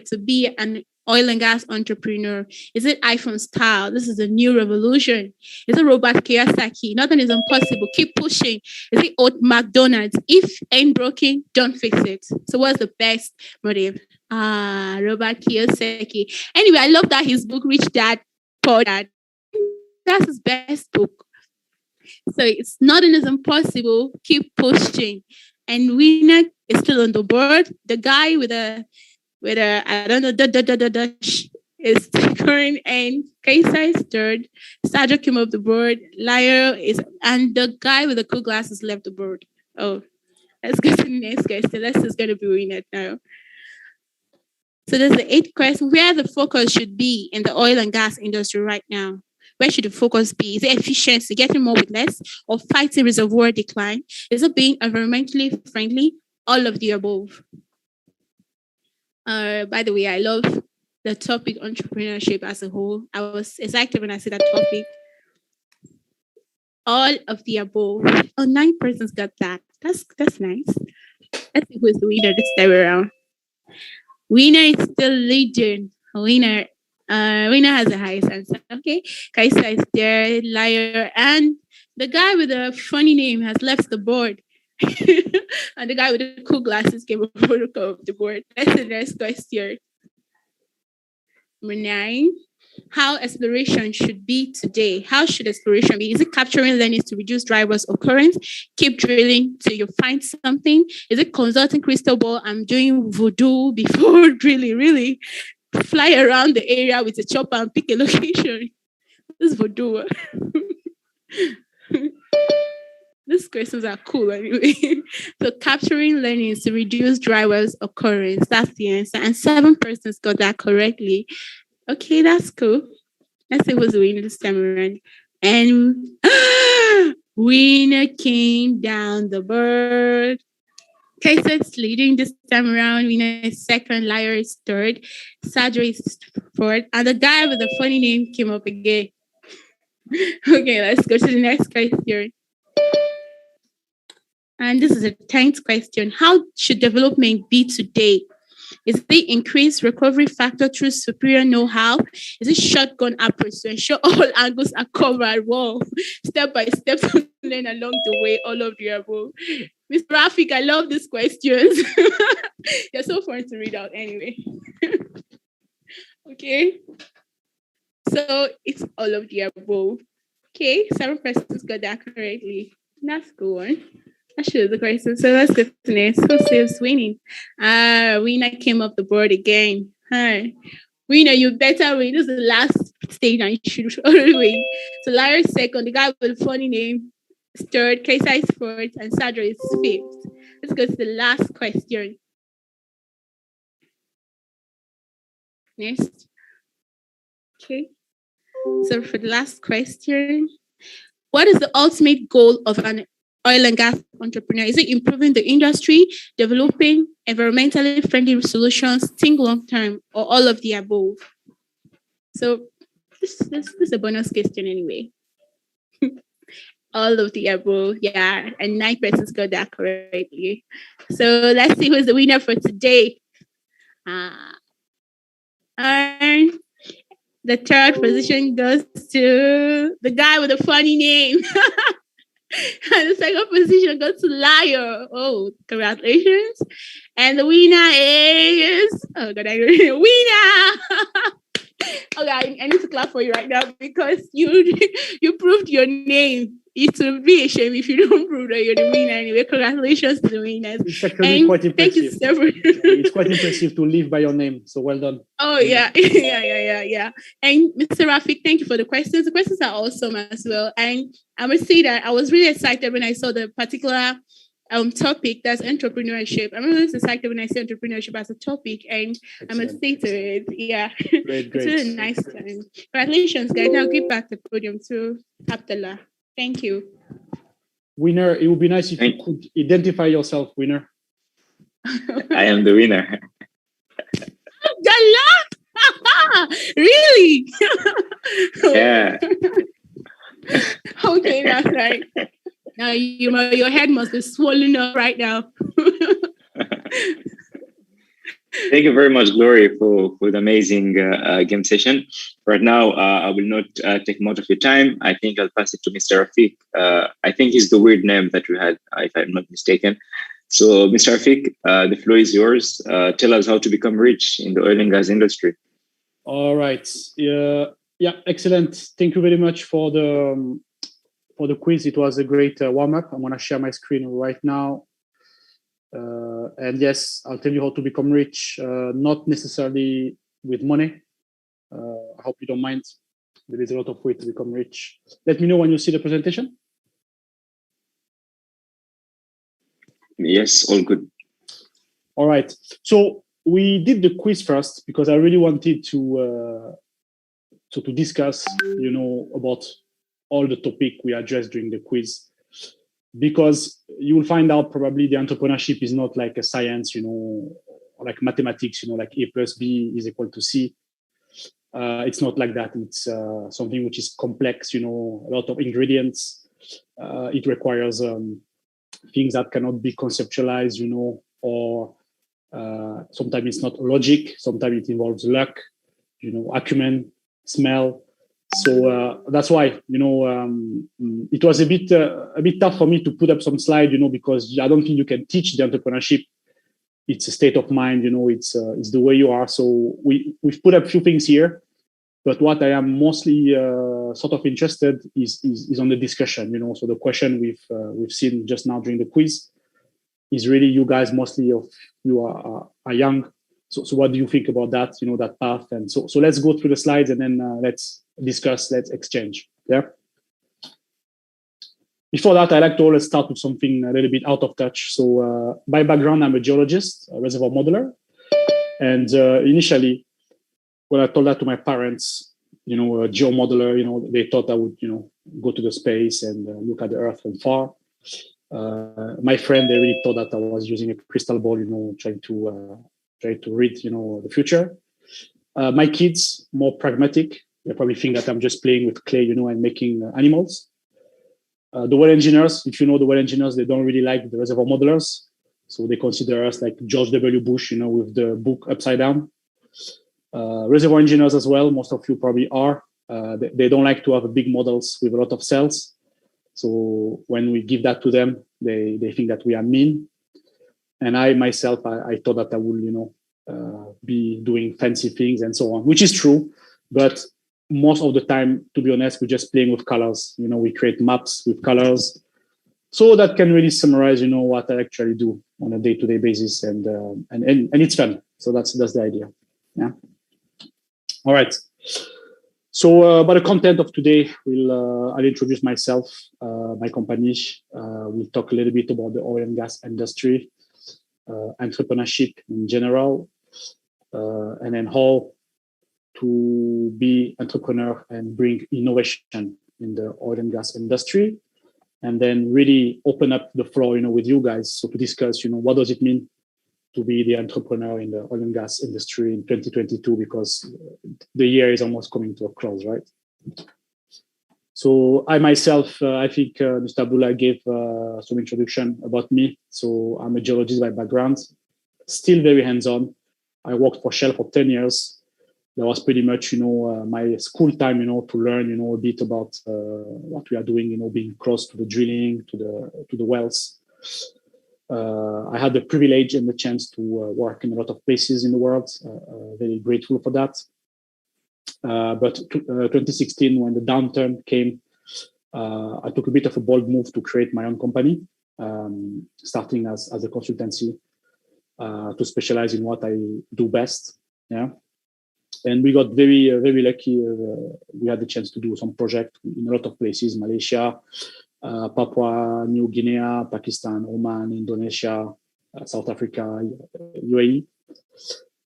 to be an oil and gas entrepreneur? Is it iPhone style? This is a new revolution. Is it Robert Kiyosaki? Nothing is impossible. Keep pushing. Is it old McDonald's? If ain't broken, don't fix it. So what's the best motive? Robert Kiyosaki. Anyway, I love that his book Rich Dad, Poor Dad. That's his best book. So it's nothing is impossible. Keep pushing. And winner is still on the board. The guy with a I don't know is current, and Kaisa is third. Sajo came up the board. Liar is, and the guy with the cool glasses left the board. Oh, let's go to the next question. Let's just gonna be winner now. So there's the 8th question: where the focus should be in the oil and gas industry right now? Where should the focus be? Is it efficiency, getting more with less, or fighting reservoir decline? Is it being environmentally friendly? All of the above. By the way, I love the topic entrepreneurship as a whole. I was excited when I said that topic. All of the above. Oh, 9 persons got that. That's nice. Let's see who's the winner this time around. Winner is still leading. Winner has the highest answer. Okay. Kaisa is there, liar, and the guy with the funny name has left the board. And the guy with the cool glasses came over the board. That's the next question. Number 9. How exploration should be today. How should exploration be? Is it capturing learnings to reduce drivers' occurrence? Keep drilling till you find something? Is it consulting crystal ball? I'm doing voodoo before drilling, really? Fly around the area with a chopper and pick a location. This is voodoo. These questions are cool anyway. So capturing learnings to reduce drivers' occurrence. That's the answer. And 7 persons got that correctly. Okay, that's cool. Let's see who's the winner this time around. And winner came down the board. Okay, so it's leading this time around. Winner is second, liar is third, Sadra is fourth, and the guy with the funny name came up again. Okay, let's go to the next question. And this is a 10th question. How should development be today? Is it increased recovery factor through superior know-how? Is it shotgun approach to ensure all angles are covered? Whoa, step by step to learn along the way, all of the above. Mr. Raffik, I love these questions. They're so fun to read out anyway. Okay. So it's all of the above. Okay, 7 persons got that correctly. That's good one. That should be the question. So let's go to the next. Who says winning? Winner came up the board again. Hi. Winner, you better win. This is the last stage and you should already win. So Larry is second. The guy with the funny name is third. Kaisa is fourth. And Sadra is 5th. Let's go to the last question. Next. Okay. So for the last question, what is the ultimate goal of an oil and gas entrepreneur? Is it improving the industry, developing environmentally friendly solutions, think long term, or all of the above? So this is a bonus question anyway. All of the above, yeah, and 9 persons got that correctly. So let's see who's the winner for today. And the 3rd position goes to the guy with the funny name. And the 2nd position goes to Liar. Oh, congratulations. And the winner is, oh God, winner. Okay, I need to clap for you right now because you proved your name. It will be a shame if you don't prove that you're the winner anyway. Congratulations to the winners. It's actually quite impressive. Thank you so much. It's quite impressive to live by your name. So well done. Oh, yeah. Yeah. And Mr. Raffik, thank you for the questions. The questions are awesome as well. And I must say that I was really excited when I saw the particular topic, that's entrepreneurship. I'm really excited when I see entrepreneurship as a topic, and I must say to it, yeah, great. It's really nice time. Congratulations, guys. Now give back the podium to Abdullah. Thank you. Winner, it would be nice if you could identify yourself, winner. I am the winner. Abdullah! Really? Yeah. Okay, that's right. Now your head must be swollen up right now. Thank you very much, Glory, for the amazing game session. Right now, I will not take much of your time. I think I'll pass it to Mr. Raffik. I think it's the weird name that you had, if I'm not mistaken. So, Mr. Raffik, the floor is yours. Tell us how to become rich in the oil and gas industry. All right. Yeah, excellent. Thank you very much for the quiz. It was a great warm-up. I'm going to share my screen right now. And yes, I'll tell you how to become rich, not necessarily with money. I hope you don't mind. There is a lot of ways to become rich. Let me know when you see the presentation. Yes, all good. All right. So we did the quiz first because I really wanted to discuss, about all the topic we addressed during the quiz, because you will find out probably the entrepreneurship is not like a science, or like mathematics, like A plus B is equal to C. It's not like that. It's something which is complex, a lot of ingredients. It requires things that cannot be conceptualized, or sometimes it's not logic. Sometimes it involves luck, acumen, smell. So that's why, it was a bit tough for me to put up some slide, because I don't think you can teach the entrepreneurship. It's a state of mind, it's the way you are. So we've put up a few things here, but what I am mostly sort of interested is on the discussion, So the question we've seen just now during the quiz is really you guys, mostly of you are young. So what do you think about that, that path? And so let's go through the slides and then let's discuss, let's exchange. Yeah. Before that, I like to always start with something a little bit out of touch. So by background, I'm a geologist, a reservoir modeler. And initially, when I told that to my parents, a geomodeler, they thought I would, go to the space and look at the Earth from far. My friend, they really thought that I was using a crystal ball, trying to read, the future. My kids, more pragmatic. They probably think that I'm just playing with clay, and making animals. The well engineers, if you know the well engineers, they don't really like the reservoir modelers. So they consider us like George W. Bush, with the book upside down. Reservoir engineers as well, most of you probably are. They don't like to have big models with a lot of cells. So when we give that to them, they think that we are mean. And I myself, I thought that I would, be doing fancy things and so on, which is true. But most of the time, to be honest, we're just playing with colors. We create maps with colors. So that can really summarize, what I actually do on a day-to-day basis. And it's fun. So that's the idea. Yeah. All right. So about the content of today, I'll introduce myself, my company. We'll talk a little bit about the oil and gas industry, entrepreneurship in general, and then how to be entrepreneur and bring innovation in the oil and gas industry, and then really open up the floor, with you guys, so to discuss, what does it mean to be the entrepreneur in the oil and gas industry in 2022, because the year is almost coming to a close, right? So I myself, I think Mr. Abdullah gave some introduction about me. So I'm a geologist by background, still very hands-on. I worked for Shell for 10 years. That was pretty much, my school time, to learn, a bit about what we are doing, being close to the drilling, to the wells. I had the privilege and the chance to work in a lot of places in the world. Very grateful for that. But 2016, when the downturn came, I took a bit of a bold move to create my own company, starting as a consultancy to specialize in what I do best. Yeah. And we got very, very lucky. We had the chance to do some project in a lot of places: Malaysia, Papua New Guinea, Pakistan, Oman, Indonesia, South Africa, UAE.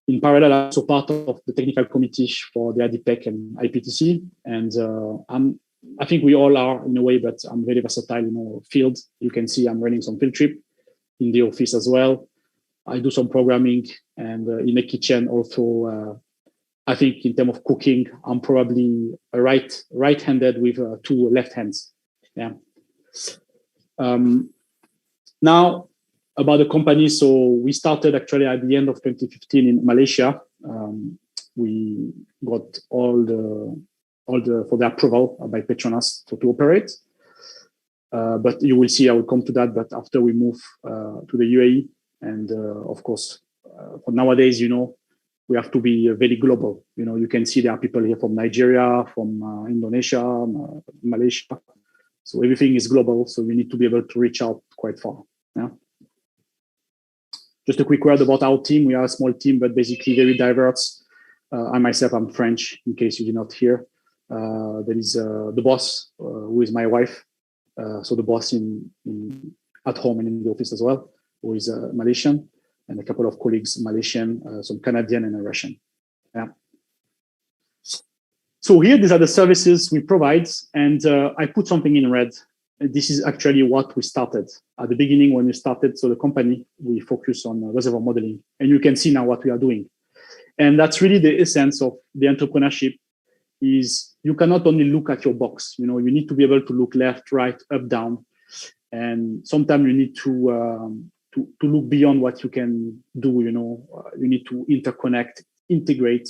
In parallel, I'm also part of the technical committee for the ADIPEC and IPTC. And I think we all are in a way, but I'm very versatile, field. You can see I'm running some field trip in the office as well. I do some programming, and in the kitchen also. I think in terms of cooking, I'm probably a right-handed with two left hands. Yeah. Now, about the company. So we started actually at the end of 2015 in Malaysia. We got all the for the approval by Petronas to operate. But you will see, I will come to that. But after we move to the UAE, and of course, for nowadays, we have to be very global. You can see there are people here from Nigeria, from Indonesia, Malaysia. So everything is global. So we need to be able to reach out quite far. Yeah. Just a quick word about our team. We are a small team, but basically very diverse. I myself, I'm French, in case you did not hear. There is the boss, who is my wife. So the boss at home and in the office as well, who is Malaysian, and a couple of colleagues, Malaysian, some Canadian and a Russian. Yeah. So here, these are the services we provide, and I put something in red. This is actually what we started at the beginning when we started. So the company, we focus on reservoir modeling, and you can see now what we are doing. And that's really the essence of the entrepreneurship. Is you cannot only look at your box. You need to be able to look left, right, up, down, and sometimes you need to look beyond what you can do. You need to interconnect, integrate.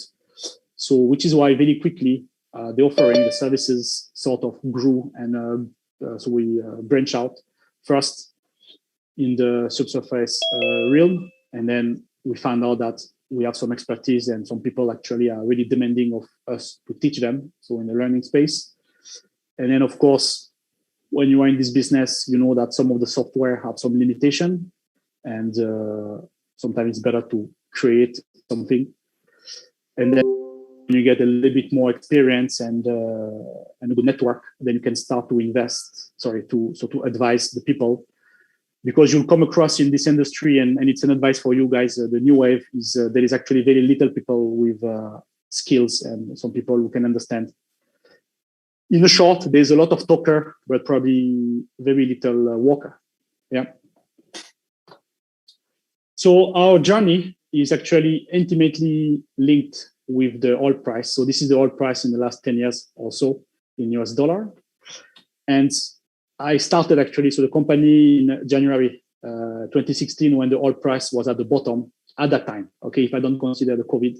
So, which is why very quickly the offering, the services sort of grew, and so we branch out first in the subsurface realm, and then we found out that we have some expertise, and some people actually are really demanding of us to teach them. So in the learning space. And then, of course, when you are in this business, you know that some of the software have some limitation, and sometimes it's better to create something. And then when you get a little bit more experience and a good network, then you can start to to advise the people. Because you'll come across in this industry, and it's an advice for you guys, the new wave is there is actually very little people with skills, and some people who can understand. In the short, there's a lot of talker, but probably very little walker. Yeah. So our journey is actually intimately linked with the oil price. So this is the oil price in the last 10 years or so in US dollar. And I started actually, so the company in January 2016, when the oil price was at the bottom at that time. Okay, if I don't consider the COVID,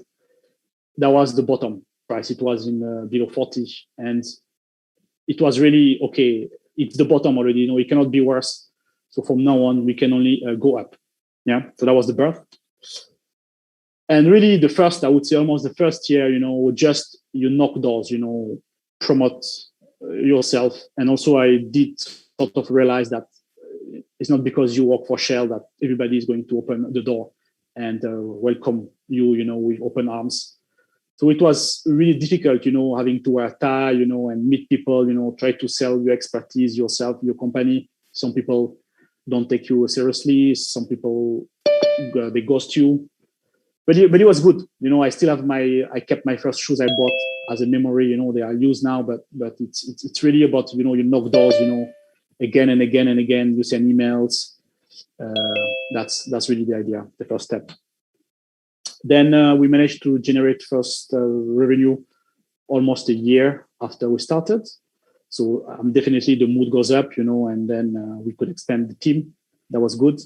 that was the bottom price. It was in below 40, and it was really okay. It's the bottom already. It cannot be worse. So from now on, we can only go up. Yeah. So that was the birth. And really, I would say almost the first year, just you knock doors, promote yourself. And also I did sort of realize that it's not because you work for Shell that everybody is going to open the door and welcome you, with open arms. So it was really difficult, having to wear a tie, and meet people, try to sell your expertise, yourself, your company. Some people don't take you seriously. Some people, they ghost you. But it was good. I still have I kept my first shoes I bought as a memory. They are used now, but it's really about, you knock doors, again and again and again. You send emails. That's really the idea, the first step. Then we managed to generate first revenue almost a year after we started. So definitely the mood goes up, and then we could expand the team. That was good.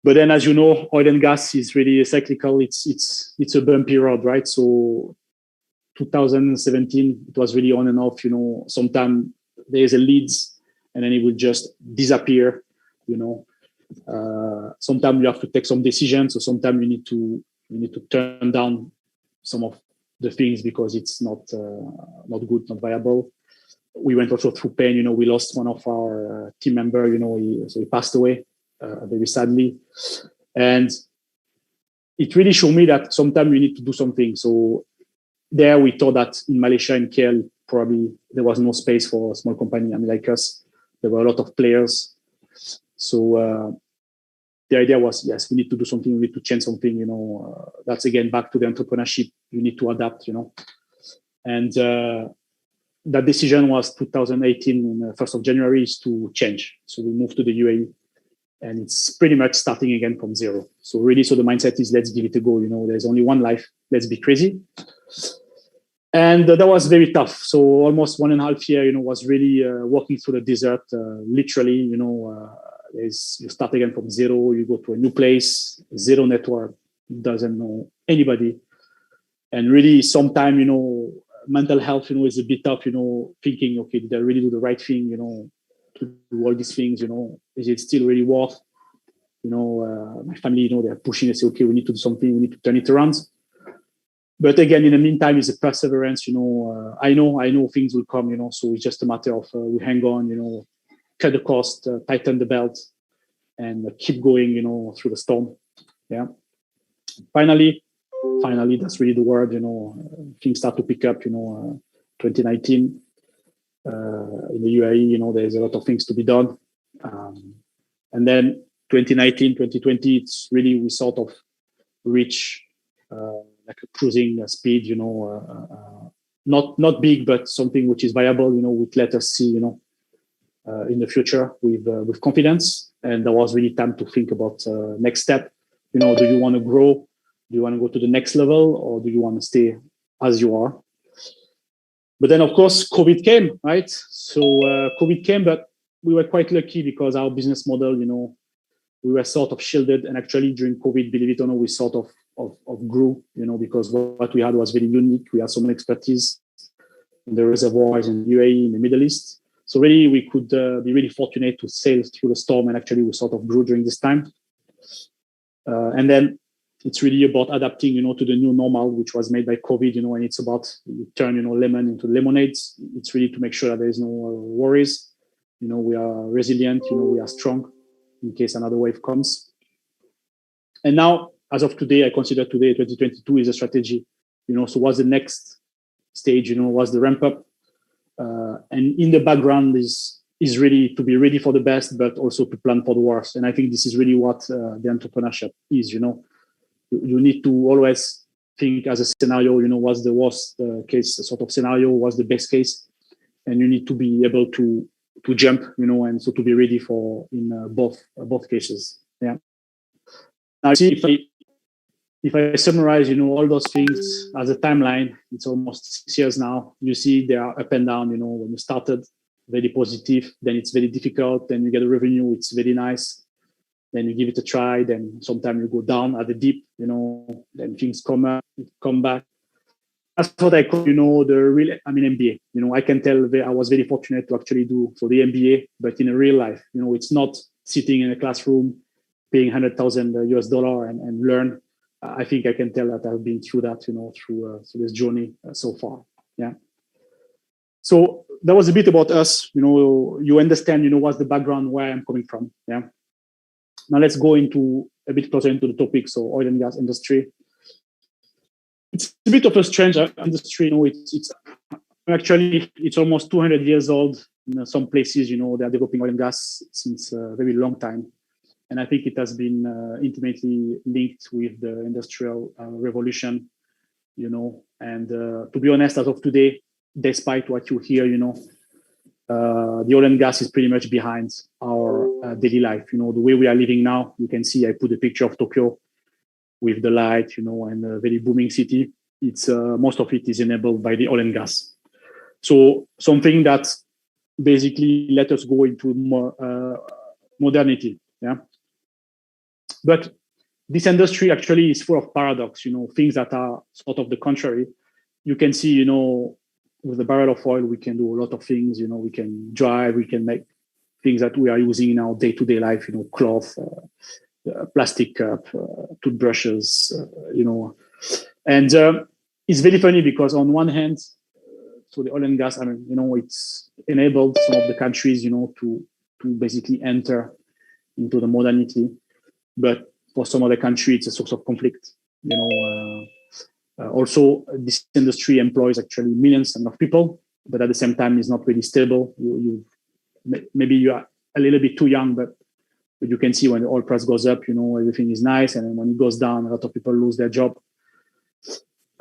But then, as you know, oil and gas is really cyclical. It's a bumpy road, right? So 2017, it was really on and off. Sometimes there is a leads, and then it will just disappear. Sometimes you have to take some decisions. So sometimes you need to turn down some of the things because it's not good, not viable. We went also through pain. We lost one of our team member. He passed away. Very sadly. And it really showed me that sometimes you need to do something. So there we thought that in Malaysia, in KL, probably there was no space for a small company. Like us, there were a lot of players. So the idea was, yes, we need to do something. We need to change something. That's again back to the entrepreneurship. You need to adapt, And that decision was 2018, 1st of January, is to change. So we moved to the UAE. And it's pretty much starting again from zero. So really, the mindset is let's give it a go. There's only one life. Let's be crazy. And that was very tough. So almost 1.5 years, was really walking through the desert, literally, you start again from zero. You go to a new place, zero network, doesn't know anybody, and really, sometimes mental health, is a bit tough. Thinking, okay, did I really do the right thing? To do all these things. Is it still really worth? My family, they're pushing and say, okay, we need to do something. We need to turn it around. But again, in the meantime, it's a perseverance. I know things will come. So it's just a matter of we hang on. Cut the cost, tighten the belt, and keep going. Through the storm. Yeah. Finally, that's really the word. Things start to pick up. 2019 in the UAE. There's a lot of things to be done, and then 2019, 2020, it's really we sort of reach like a cruising speed. Not big, but something which is viable. Would let us see. In the future with confidence, and there was really time to think about next step. Do you want to grow? Do you want to go to the next level, or do you want to stay as you are? But then, of course, COVID came, right? So COVID came, but we were quite lucky because our business model, we were sort of shielded. And actually, during COVID, believe it or not, we sort of grew, because what we had was very unique. We had some expertise in the reservoirs in the UAE, in the Middle East. So really, we could be really fortunate to sail through the storm, and actually, we sort of grew during this time. And then it's really about adapting, to the new normal, which was made by COVID, and it's about you turn, lemon into lemonade. It's really to make sure that there is no worries. We are resilient, we are strong in case another wave comes. And now, as of today, I consider today, 2022 is a strategy, so what's the next stage, what's the ramp up? And in the background is really to be ready for the best, but also to plan for the worst. And I think this is really what the entrepreneurship is, You need to always think as a scenario, what's the worst case sort of scenario, what's the best case, and you need to be able to jump, and so to be ready for in both cases. Yeah. Now, see if I summarize, all those things as a timeline, it's almost 6 years now. You see they are up and down. When you started, very positive, then it's very difficult. Then you get a revenue, it's very nice. Then you give it a try. Then sometimes you go down at the deep, then things come up, come back. That's what I call, the real, MBA. I can tell I was very fortunate to actually do the MBA, but in a real life, it's not sitting in a classroom, paying $100,000 US and learn. I think I can tell that I've been through that, through this journey so far. Yeah. So that was a bit about us. You understand, what's the background, where I'm coming from. Yeah. Now let's go into a bit closer into the topic. So oil and gas industry. It's a bit of a strange industry. It's actually it's almost 200 years old. Some places, they are developing oil and gas since a very long time. And I think it has been intimately linked with the industrial revolution, and to be honest, as of today, despite what you hear, the oil and gas is pretty much behind our daily life. The way we are living now, you can see I put a picture of Tokyo with the light, and a very booming city. It's most of it is enabled by the oil and gas. So something that basically let us go into more modernity. Yeah. But this industry actually is full of paradox, things that are sort of the contrary. You can see, with the barrel of oil, we can do a lot of things, we can drive, we can make things that we are using in our day-to-day life, cloth, plastic cup, toothbrushes, and it's very funny because on one hand, so the oil and gas, it's enabled some of the countries, to basically enter into the modernity. But for some other countries, it's a source of conflict. Also, this industry employs actually millions of people, but at the same time, it's not really stable. Maybe you are a little bit too young, but you can see when the oil price goes up, everything is nice, and when it goes down, a lot of people lose their job.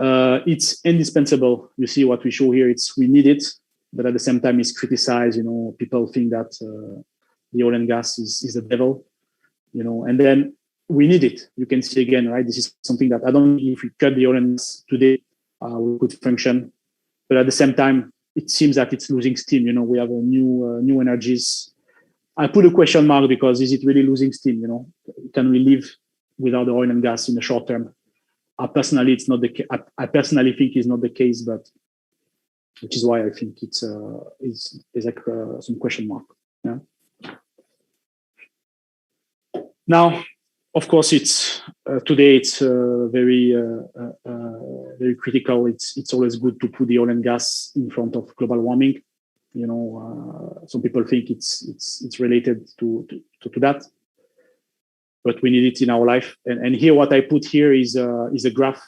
It's indispensable. You see what we show here. We need it, but at the same time, it's criticized. People think that the oil and gas is the devil. And then we need it. You can see again, right? This is something that I don't know if we cut the oil and gas today, we could function. But at the same time, it seems that it's losing steam. We have a new energies. I put a question mark because is it really losing steam? Can we live without the oil and gas in the short term? Personally, it's not the. I personally think it's not the case, but which is why I think it's like some question mark. Yeah. Now, of course, it's today. It's very very critical. It's always good to put the oil and gas in front of global warming. Some people think it's related to that, but we need it in our life. And here, what I put here is a graph.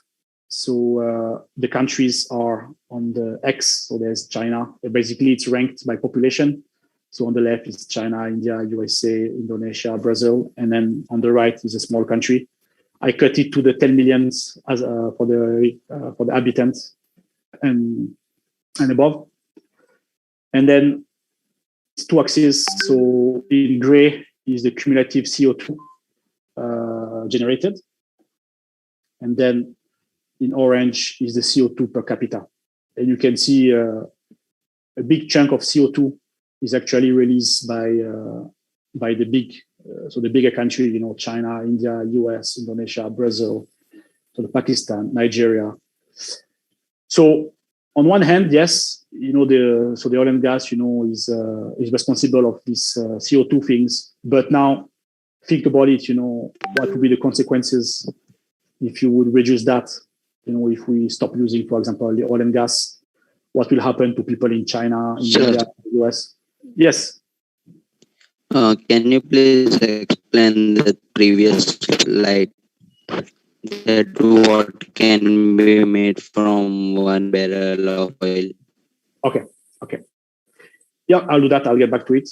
So the countries are on the X. So there's China. Basically, it's ranked by population. So on the left is China, India, USA, Indonesia, Brazil, and then on the right is a small country. I cut it to the 10 millions as for the inhabitants and above. And then it's two axes. So in gray is the cumulative CO2 generated, and then in orange is the CO2 per capita. And you can see a big chunk of CO2 is actually released by the big, so the bigger country, China, India, US, Indonesia, Brazil, so the Pakistan, Nigeria. So on one hand, yes, the oil and gas, is responsible of these CO2 things. But now think about it, what would be the consequences if you would reduce that? If we stop using, for example, the oil and gas, what will happen to people in China, India, US? Yes. Can you please explain the previous slide? That what can be made from 1 barrel of oil? Okay. Yeah, I'll do that. I'll get back to it.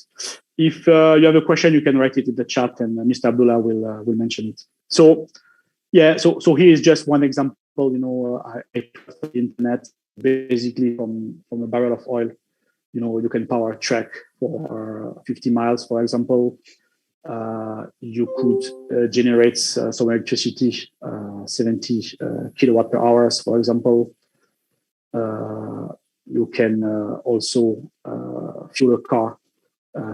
If you have a question, you can write it in the chat, and Mr. Abdullah will mention it. So, yeah. So here is just one example. I put the internet basically from a barrel of oil. You can power a truck for 50 miles, for example. You could generate some electricity, 70 kilowatt per hour, for example. You can also fuel a car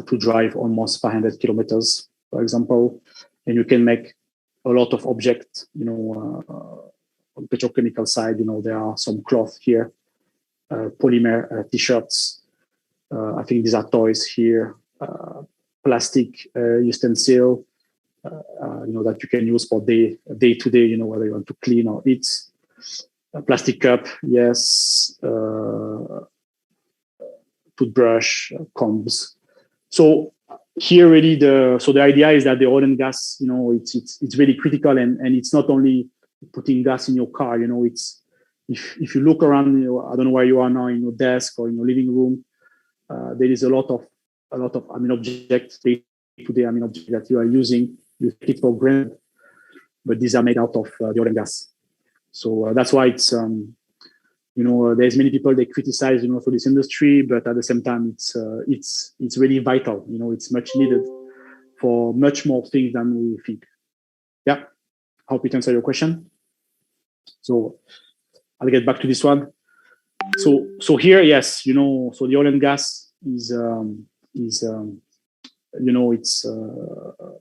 to drive almost 500 kilometers, for example. And you can make a lot of objects, on the petrochemical side, there are some cloth here, polymer t-shirts. I think these are toys here, plastic utensil, that you can use for day to day, whether you want to clean or eat. A plastic cup, yes. Toothbrush, combs. So here really the idea is that the oil and gas, it's really critical, and it's not only putting gas in your car, it's if you look around, I don't know where you are now in your desk or in your living room, there is a lot of objects today, objects that you are using, you take it for granted, but these are made out of the oil and gas. So that's why it's there's many people they criticize for this industry, but at the same time it's really vital. It's much needed for much more things than we think. Yeah, hope it answers your question. So I'll get back to this one. So here, yes, so the oil and gas is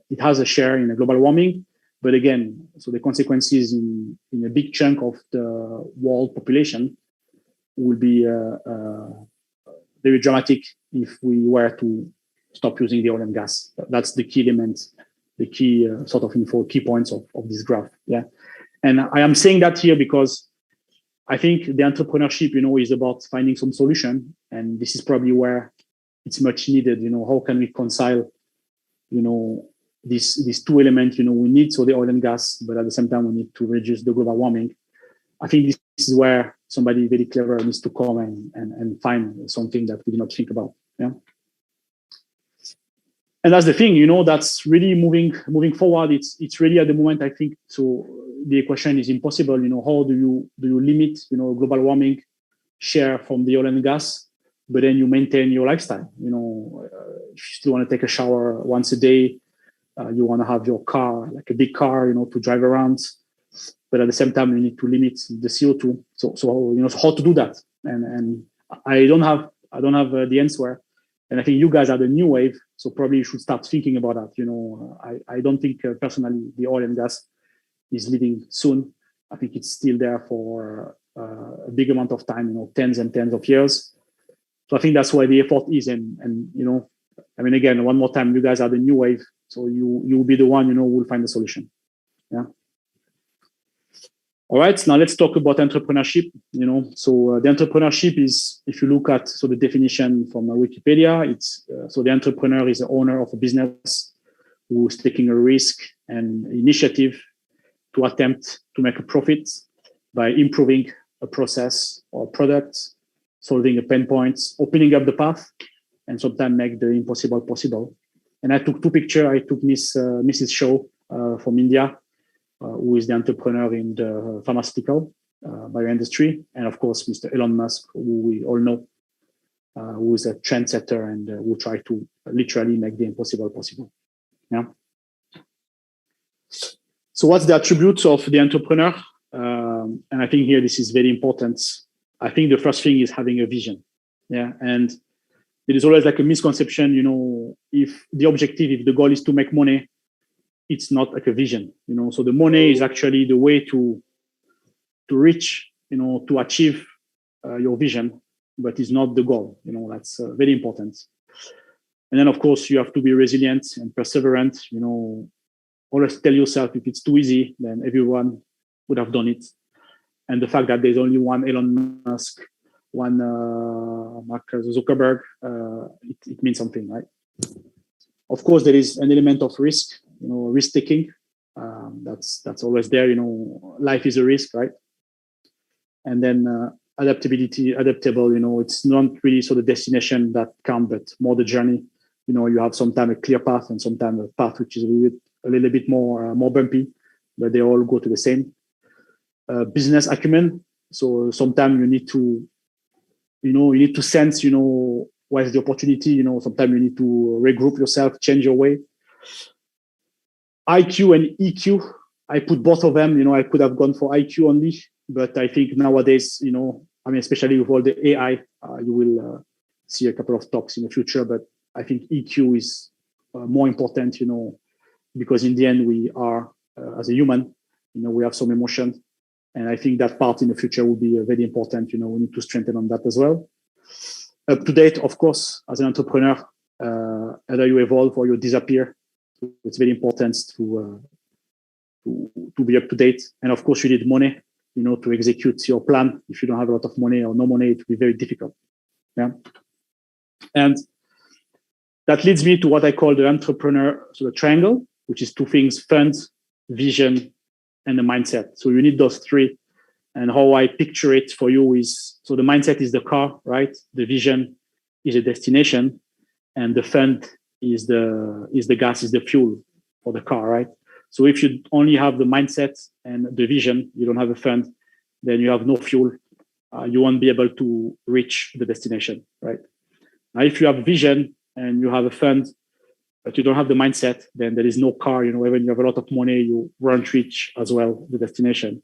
it has a share in global warming, but again, so the consequences in a big chunk of the world population will be very dramatic if we were to stop using the oil and gas. That's the key element, the key key points of this graph. Yeah, and I am saying that here because I think the entrepreneurship, is about finding some solution, and this is probably where it's much needed. How can we reconcile, these two elements? We need the oil and gas, but at the same time we need to reduce the global warming. I think this is where somebody very clever needs to come and find something that we did not think about. Yeah. And that's the thing, that's really moving forward. It's really at the moment, I think, so the equation is impossible. How do you limit, global warming share from the oil and gas, but then you maintain your lifestyle? If you still want to take a shower once a day, you want to have your car, like a big car, to drive around, but at the same time you need to limit the CO2. So how to do that? And I don't have the answer. And I think you guys are the new wave, so probably you should start thinking about that. I don't think personally the oil and gas is leaving soon. I think it's still there for a big amount of time, tens and tens of years. So I think that's where the effort is. And I mean, again, one more time, you guys are the new wave, so you will be the one, who will find the solution. Yeah. All right, now let's talk about entrepreneurship. So the entrepreneurship is, if you look at the definition from Wikipedia, it's so the entrepreneur is the owner of a business who is taking a risk and initiative to attempt to make a profit by improving a process or a product, solving a pain point, opening up the path, and sometimes make the impossible possible. And I took two pictures. I took Mrs. Shaw from India, who is the entrepreneur in the pharmaceutical bioindustry, and of course, Mr. Elon Musk, who we all know, who is a trendsetter and who try to literally make the impossible possible. Yeah. So what's the attributes of the entrepreneur? And I think here this is very important. I think the first thing is having a vision. Yeah. And it is always like a misconception, if the objective, if the goal is to make money, it's not like a vision, So the money is actually the way to reach, to achieve your vision, but it's not the goal. That's very important. And then, of course, you have to be resilient and perseverant. Always tell yourself if it's too easy, then everyone would have done it. And the fact that there's only one Elon Musk, one Mark Zuckerberg, it means something, right? Of course, there is an element of risk, risk taking. That's always there. Life is a risk, right? And then adaptable. It's not really the destination that counts, but more the journey. You have sometimes a clear path and sometimes a path which is a little bit more bumpy, but they all go to the same. Business acumen. So sometimes you need to sense, where's the opportunity. Sometimes you need to regroup yourself, change your way. IQ and EQ. I put both of them. I could have gone for IQ only, but I think nowadays, especially with all the AI, you will see a couple of talks in the future. But I think EQ is more important, because in the end we are as a human, we have some emotion, and I think that part in the future will be very important. We need to strengthen on that as well. Up to date, of course, as an entrepreneur, either you evolve or you disappear. So it's very important to be up to date. And of course, you need money, to execute your plan. If you don't have a lot of money or no money, it will be very difficult. Yeah. And that leads me to what I call the entrepreneur, the triangle, which is two things: funds, vision, and the mindset. So you need those three. And how I picture it for you is, so the mindset is the car, right? The vision is a destination, and the fund is the gas, is the fuel for the car, right? So if you only have the mindset and the vision, you don't have a fund, then you have no fuel. You won't be able to reach the destination, right? Now, if you have vision and you have a fund, but you don't have the mindset, then there is no car. Even you have a lot of money, you won't reach as well the destination.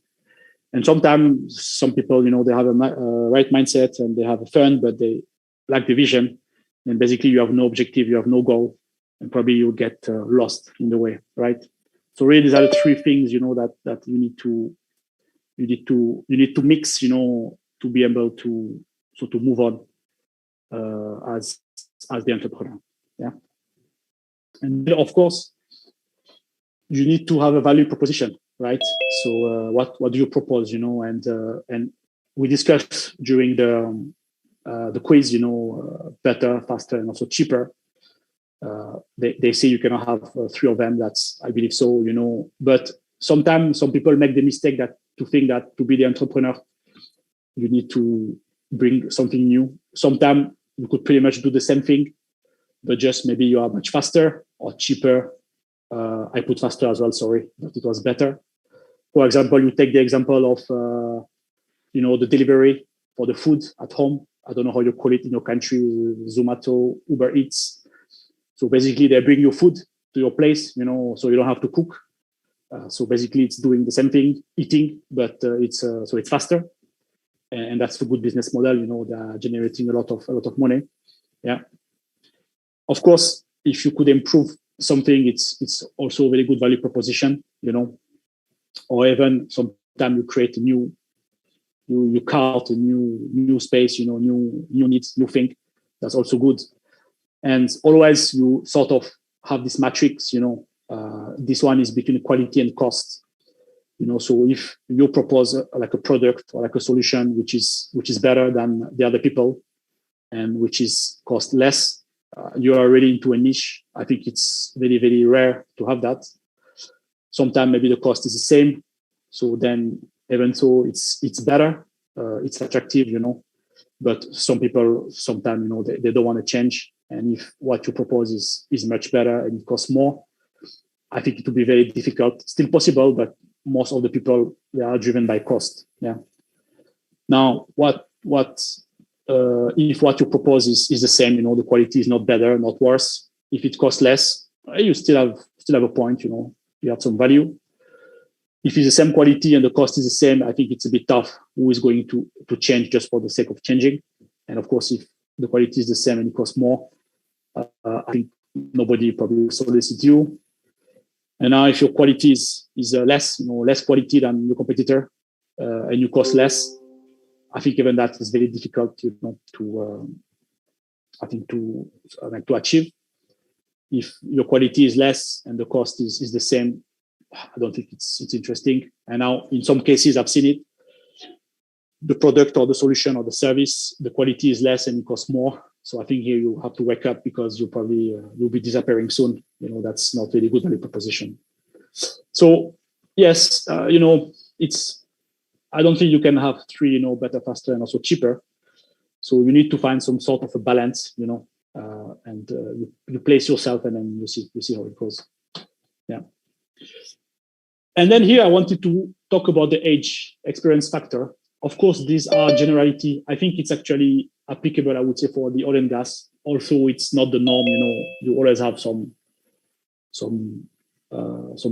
And sometimes some people, they have a right mindset and they have a fund, but they lack the vision. And basically, you have no objective, you have no goal, and probably you'll get lost in the way, right? So really, these are the three things, that you need to mix, to be able to move on as the entrepreneur. Yeah. And then, of course, you need to have a value proposition, right? So what do you propose, and we discussed during the quiz, better, faster, and also cheaper. They say you cannot have three of them. I believe so, but sometimes some people make the mistake to think that to be the entrepreneur, you need to bring something new. Sometimes you could pretty much do the same thing, but just maybe you are much faster or cheaper. I put faster as well, sorry, but it was better. For example, you take the example of, the delivery for the food at home. I don't know how you call it in your country, Zomato, Uber Eats. So basically, they bring your food to your place, so you don't have to cook. So basically, it's doing the same thing, eating, but it's faster, and that's a good business model. They're generating a lot of money. Yeah. Of course, if you could improve something, it's also a very good value proposition, or even sometimes you create a new, you carve out a new space, new needs, new thing. That's also good. And always you sort of have this matrix, this one is between quality and cost. So if you propose like a product or like a solution which is better than the other people and which is cost less, you are really into a niche. I think it's very, very rare to have that. Sometimes maybe the cost is the same. So then even so it's better, it's attractive, but some people sometimes, they don't want to change. And if what you propose is much better and it costs more, I think it will be very difficult. Still possible, but most of the people, they are driven by cost. Yeah. Now, if what you propose is the same, the quality is not better, not worse. If it costs less, you still have a point. You have some value. If it's the same quality and the cost is the same, I think it's a bit tough. Who is going to change just for the sake of changing? And of course, if the quality is the same and it costs more, I think nobody probably will solicit you. And now, if your quality is less quality than your competitor, and you cost less, I think even that is very difficult, to achieve. If your quality is less and the cost is the same, I don't think it's interesting. And now, in some cases, I've seen it. The product or the solution or the service, the quality is less and it costs more. So I think here you have to wake up because you probably you'll be disappearing soon. That's not really good value proposition. So yes, it's. I don't think you can have three, better, faster, and also cheaper. So you need to find some sort of a balance, and you place yourself, and then you see how it goes. Yeah. And then here I wanted to talk about the age experience factor. Of course, these are generality. I think it's actually applicable, I would say, for the oil and gas. Also, it's not the norm. You always have some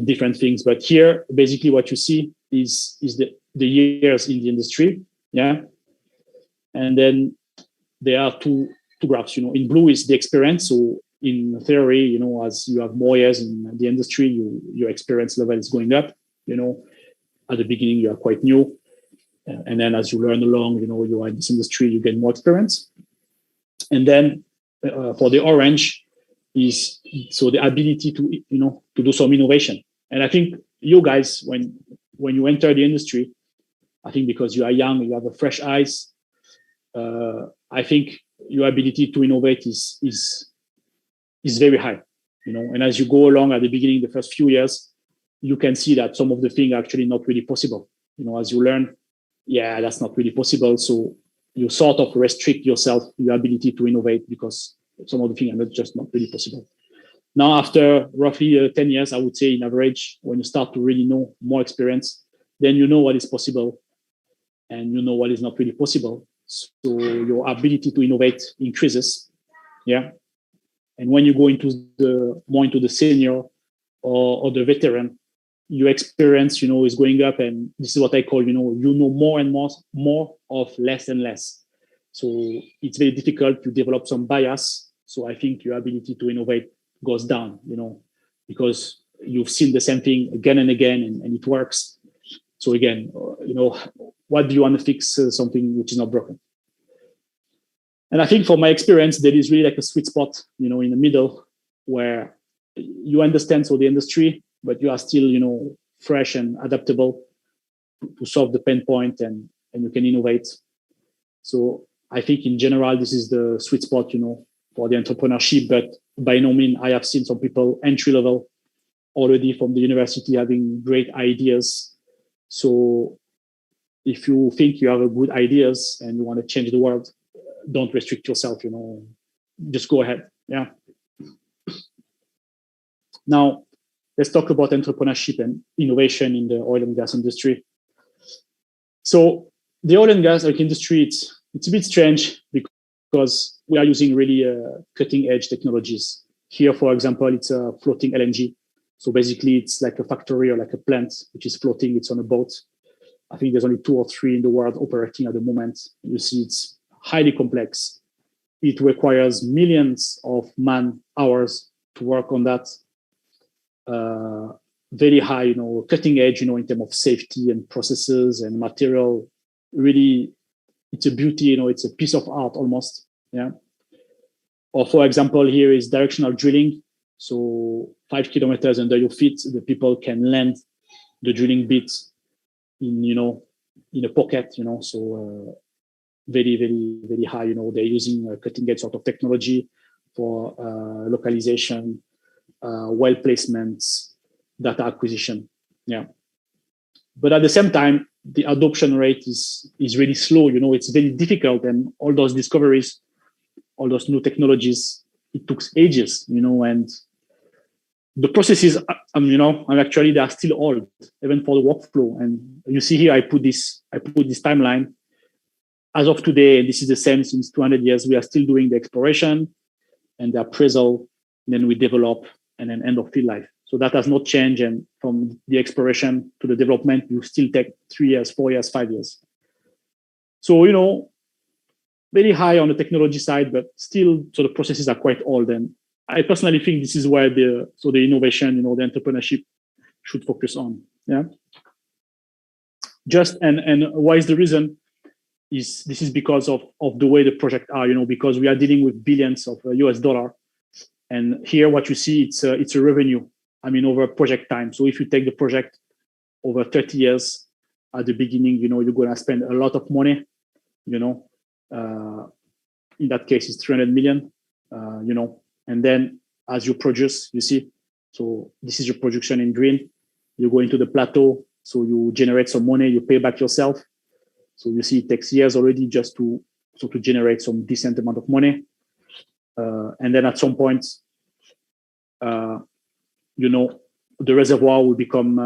different things. But here, basically, what you see is the years in the industry. Yeah. And then there are two graphs. In blue is the experience. So in theory, as you have more years in the industry, your experience level is going up. At the beginning, you are quite new. And then as you learn along, you are in this industry, you get more experience. And then for the orange is so the ability to do some innovation. And I think you guys, when you enter the industry, I think because you are young, you have a fresh eyes. I think your ability to innovate is very high, And as you go along at the beginning, the first few years, you can see that some of the things are actually not really possible. As you learn, yeah, that's not really possible. So you sort of restrict yourself, your ability to innovate, because some of the things are just not really possible. Now, after roughly 10 years, I would say in average, when you start to really know more experience, then you know what is possible and you know what is not really possible. So your ability to innovate increases. Yeah. And when you go more into the senior or the veteran, your experience, is going up, and this is what I call, more and more of less and less. So it's very difficult to develop some bias. So I think your ability to innovate goes down, because you've seen the same thing again and again, and it works. So again, what do you want to fix something which is not broken? And I think from my experience, there is really like a sweet spot, in the middle, where you understand the industry, but you are still, fresh and adaptable to solve the pain point, and you can innovate. So I think in general, this is the sweet spot, for the entrepreneurship. But by no means, I have seen some people entry level already from the university having great ideas. So if you think you have a good ideas and you want to change the world, don't restrict yourself, just go ahead. Yeah. Now, let's talk about entrepreneurship and innovation in the oil and gas industry. So the oil and gas industry, it's a bit strange because we are using really cutting edge technologies. Here, for example, it's a floating LNG. So basically, it's like a factory or like a plant which is floating. It's on a boat. I think there's only 2 or 3 in the world operating at the moment. You see, it's highly complex. it requires millions of man hours to work on that. Very high, cutting edge, in terms of safety and processes and material. Really, it's a beauty, it's a piece of art almost. Yeah. Or for example, here is directional drilling. So 5 kilometers under your feet, the people can land the drilling bits in, in a pocket, so very, very, very high, they're using cutting edge sort of technology for localization, well placements, data acquisition. Yeah. But at the same time, the adoption rate is really slow, it's very difficult. And all those discoveries, all those new technologies, it took ages, and the processes, and actually they are still old, even for the workflow. And you see here, I put this timeline. As of today, this is the same since 200 years. We are still doing the exploration and the appraisal, and then we develop, and then end of field life. So that has not changed. And from the exploration to the development, you still take 3 years, 4 years, 5 years. So, very high on the technology side, but still, so the processes are quite old. And I personally think this is where the innovation, the entrepreneurship should focus on. Yeah. And why is the reason? This is because of the way the projects are, because we are dealing with billions of US dollar. And here what you see, it's a revenue, over project time. So if you take the project over 30 years, at the beginning, you're going to spend a lot of money, in that case, it's 300 million, and then as you produce, you see, so this is your production in green, you go into the plateau, so you generate some money, you pay back yourself. So you see it takes years already just to generate some decent amount of money. And then at some point, the reservoir will become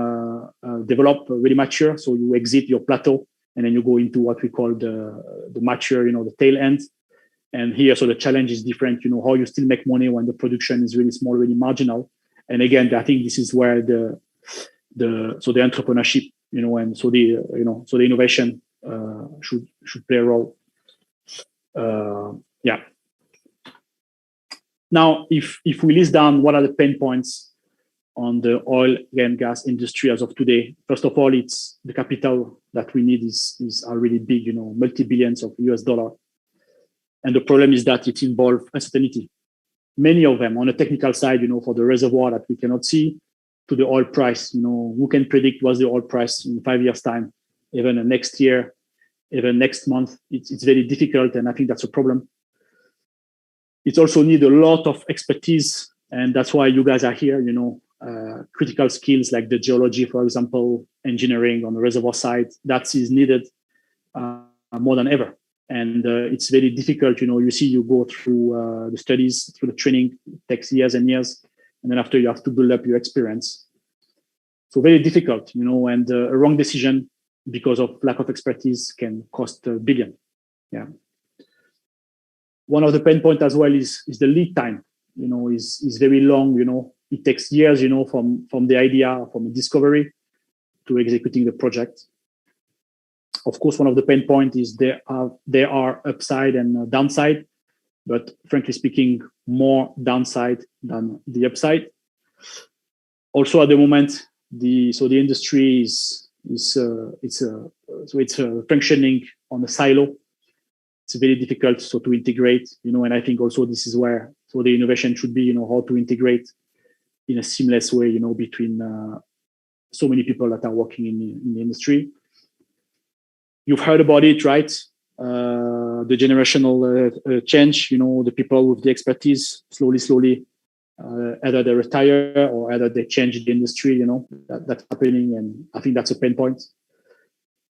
developed, really mature. So you exit your plateau, and then you go into what we call the mature, the tail end. And here, so the challenge is different, how you still make money when the production is really small, really marginal. And again, I think this is where the entrepreneurship, and so the innovation should play a role. Yeah. Now, if we list down what are the pain points on the oil and gas industry as of today, first of all, it's the capital that we need are really big, multi-billions of US dollar. And the problem is that it involves uncertainty. Many of them on the technical side, for the reservoir that we cannot see, to the oil price, who can predict what's the oil price in 5 years' time, even next year, even next month. It's very difficult, and I think that's a problem. It also needs a lot of expertise, and that's why you guys are here, critical skills like the geology, for example, engineering on the reservoir side, that is needed more than ever. And it's very difficult, you see, you go through the studies, through the training, it takes years and years. And then after you have to build up your experience. So very difficult, and a wrong decision because of lack of expertise can cost $1 billion. Yeah. One of the pain points as well is the lead time, is very long, it takes years, from the idea, from the discovery to executing the project. Of course, one of the pain points is there are upside and downside, but frankly speaking, more downside than the upside. Also, at the moment, the industry is functioning on a silo. It's very difficult to integrate, and I think also this is where the innovation should be, how to integrate in a seamless way, between so many people that are working in the industry. You've heard about it, right? The generational change, the people with the expertise slowly, either they retire or either they change the industry, that's happening. And I think that's a pain point.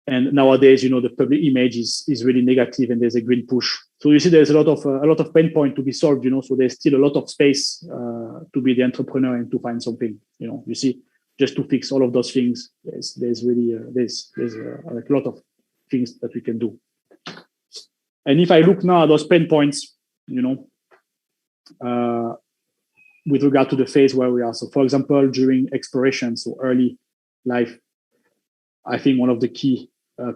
And nowadays, the public image is really negative, and there's a green push. So you see, there's a lot of pain point to be solved, so there's still a lot of space to be the entrepreneur and to find something, you see, just to fix all of those things. There's really there's a lot of things that we can do. And if I look now at those pain points, with regard to the phase where we are. So for example, during exploration, so early life, I think one of the key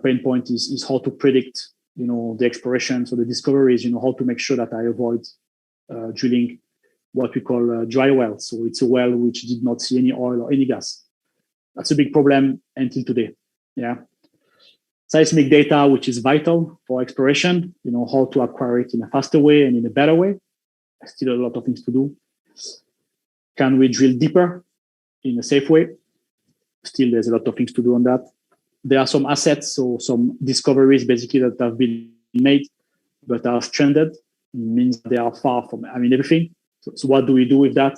pain points is how to predict the exploration, so the discoveries, how to make sure that I avoid drilling what we call dry wells. So it's a well which did not see any oil or any gas. That's a big problem until today. Yeah. Seismic data, which is vital for exploration, how to acquire it in a faster way and in a better way. Still a lot of things to do. Can we drill deeper in a safe way? Still, there's a lot of things to do on that. There are some assets, so some discoveries basically that have been made but are stranded. It means they are far from, everything. So what do we do with that?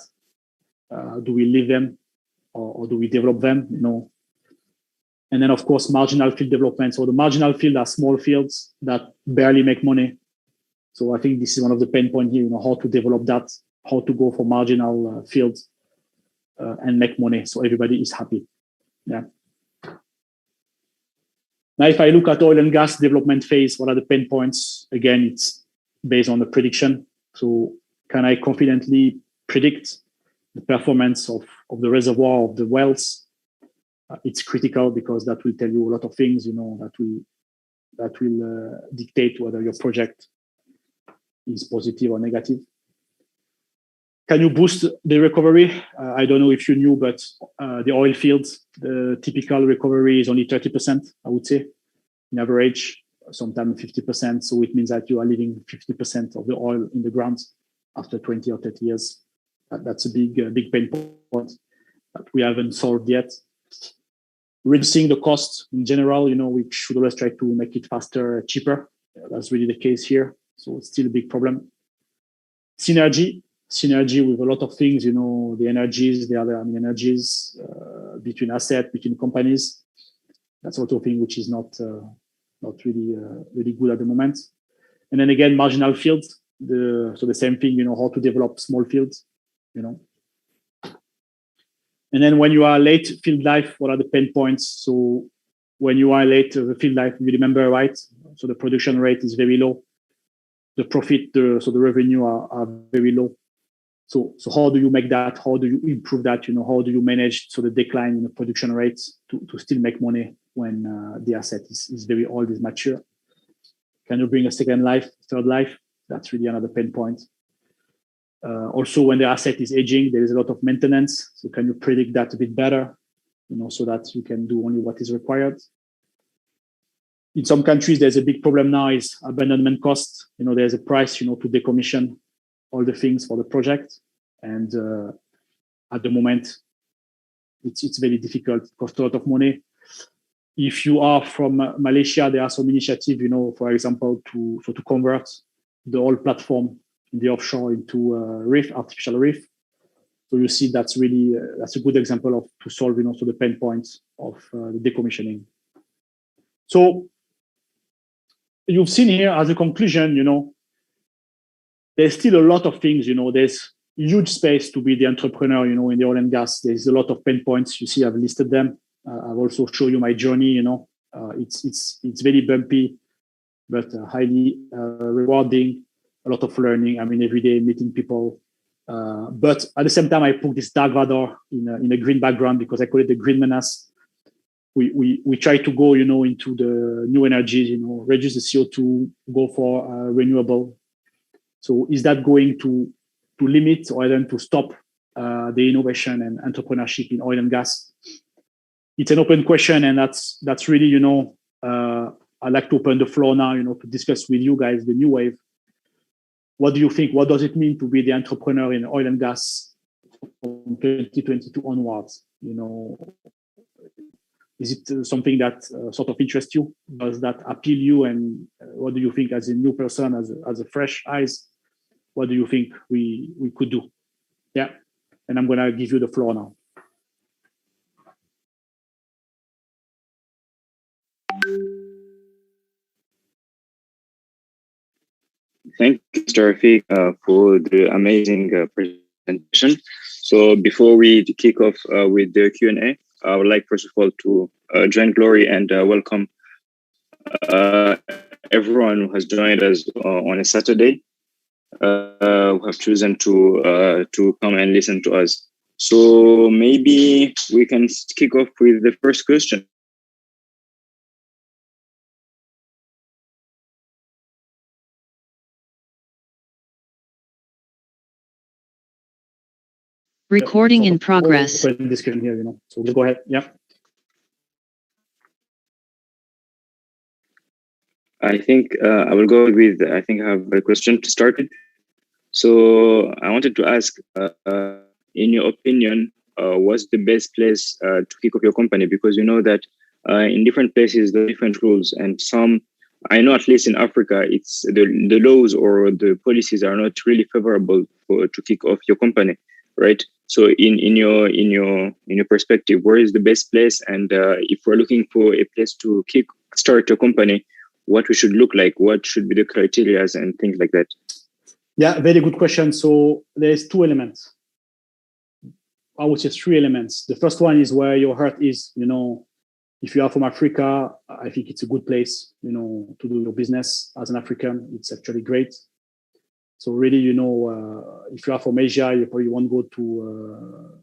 Do we leave them or do we develop them? And then, of course, marginal field development. So the marginal field are small fields that barely make money. So I think this is one of the pain points here, how to develop that, how to go for marginal fields and make money so everybody is happy. Yeah. Now, if I look at oil and gas development phase, what are the pain points? Again, it's based on the prediction. So can I confidently predict the performance of the reservoir, of the wells? It's critical because that will tell you a lot of things, that will dictate whether your project is positive or negative. Can you boost the recovery? I don't know if you knew, but the oil fields, the typical recovery is only 30%, I would say, in average, sometimes 50%. So it means that you are leaving 50% of the oil in the ground after 20 or 30 years. That's a big pain point that we haven't solved yet. Reducing the cost in general, we should always try to make it faster, cheaper. That's really the case here. So it's still a big problem. Synergy with a lot of things, the energies, the other energies between assets, between companies. That's also a thing which is not really good at the moment. And then again, marginal fields. So the same thing, how to develop small fields, And then when you are late field life, what are the pain points? So when you are late the field life, you remember, right? So the production rate is very low. The profit, so the revenue are very low. So how do you make that? How do you improve that? How do you manage the decline in the production rates to still make money when the asset is very old, is mature? Can you bring a second life, third life? That's really another pain point. Also, when the asset is aging, there is a lot of maintenance. So can you predict that a bit better, so that you can do only what is required? In some countries, there's a big problem now is abandonment cost. There's a price, to decommission all the things for the project. And at the moment, it's very difficult. It costs a lot of money. If you are from Malaysia, there are some initiatives, for example, to convert the whole platform in the offshore into artificial reef. So you see that's a good example to solve, the pain points of the decommissioning. So you've seen here as a conclusion, there's still a lot of things, there's huge space to be the entrepreneur, in the oil and gas. There's a lot of pain points. You see, I've listed them. I've also shown you my journey, it's very bumpy, but highly rewarding, a lot of learning. Every day meeting people. But at the same time, I put this dark Vador in a green background because I call it the green menace. We try to go, into the new energies, reduce the CO2, go for renewable. So is that going to limit or even to stop the innovation and entrepreneurship in oil and gas? It's an open question, and that's really, I'd like to open the floor now, to discuss with you guys the new wave. What do you think? What does it mean to be the entrepreneur in oil and gas from 2022 onwards? Is it something that sort of interests you? Does that appeal you? And what do you think as a new person, as a fresh eyes? What do you think we could do? Yeah. And I'm going to give you the floor now. Thank you, Mr. Raffik, for the amazing presentation. So before we kick off with the Q&A, I would like, first of all, to join Glory and welcome everyone who has joined us on a Saturday, who have chosen to come and listen to us. So maybe we can kick off with the first question. Recording in progress. Open discussion here, So go ahead. Yeah. I think I will go with, I think I have a question to start it. So I wanted to ask, in your opinion, what's the best place to kick off your company? Because you know that in different places, there are different rules, and some, I know at least in Africa, it's the laws or the policies are not really favorable to kick off your company, right? So in your perspective, where is the best place? And if we're looking for a place to start a company, what we should look like, what should be the criteria and things like that? Yeah, very good question. So there's two elements. I would say three elements. The first one is where your heart is. If you are from Africa, I think it's a good place, to do your business as an African. It's actually great. So really, if you are from Asia, you probably won't go to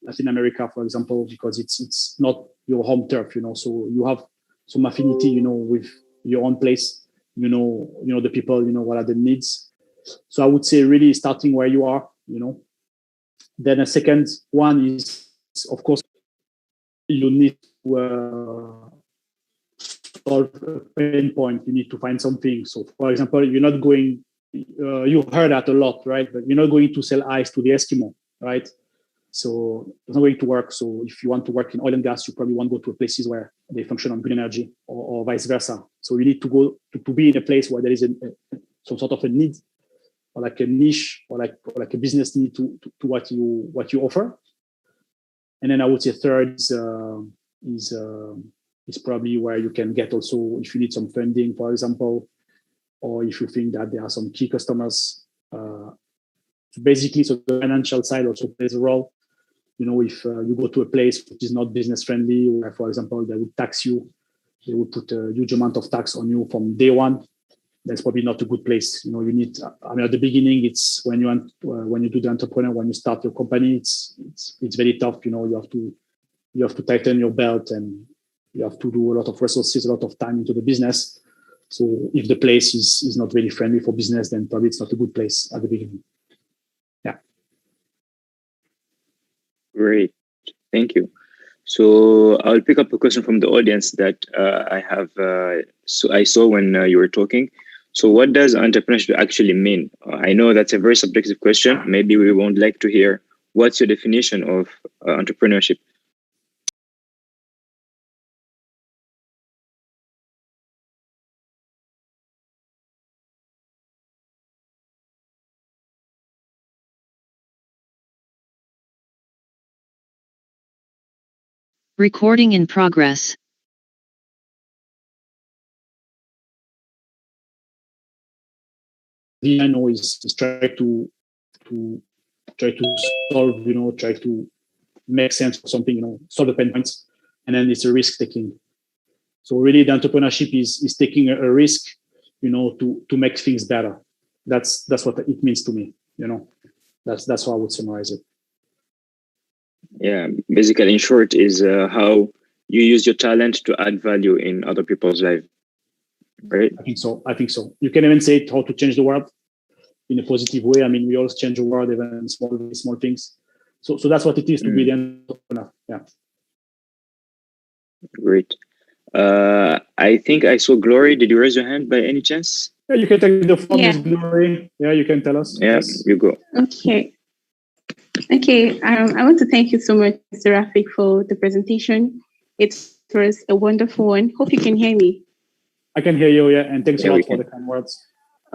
Latin America, for example, because it's not your home turf. So you have some affinity, with your own place. The people, what are the needs. So I would say really starting where you are, Then a second one is, of course, you need to solve a pain point. You need to find something. So, for example, you're not going, you heard that a lot, right? But you're not going to sell ice to the Eskimo, right? So it's not going to work. So if you want to work in oil and gas, you probably won't go to places where they function on green energy or vice versa. So you need to go to be in a place where there is some sort of a need, or like a niche, or like a business need to what you offer. And then I would say third is probably where you can get also, if you need some funding, for example, or if you think that there are some key customers. Basically, so the financial side also plays a role. If you go to a place which is not business friendly, where, for example, they would tax you, they would put a huge amount of tax on you from day one, that's probably not a good place. You need, at the beginning, it's when you do the entrepreneur, when you start your company, it's very tough. You have to tighten your belt, and you have to do a lot of resources, a lot of time into the business. So if the place is not really friendly for business, then probably it's not a good place at the beginning. Yeah. Great, thank you. So I'll pick up a question from the audience that I have. So I saw when you were talking. So what does entrepreneurship actually mean? I know that's a very subjective question. Maybe we won't like to hear. What's your definition of entrepreneurship? Recording in progress. I know is try to solve, try to make sense of something, solve the pain points, and then it's a risk taking. So really, the entrepreneurship is taking a risk, to make things better. That's what it means to me. That's how I would summarize it. Yeah, basically, in short, is how you use your talent to add value in other people's lives. Right? I think so. You can even say it, how to change the world in a positive way. We always change the world, even small things. So that's what it is to be the entrepreneur. Yeah. Great. I think I saw Glory. Did you raise your hand by any chance? Yeah, you can take the phone, Miss Glory. Yeah, you can tell us. Yeah, yes. You go. Okay. I want to thank you so much, Mr. Raffik, for the presentation. It was a wonderful one. Hope you can hear me. I can hear you, yeah, and thanks a lot for the kind words.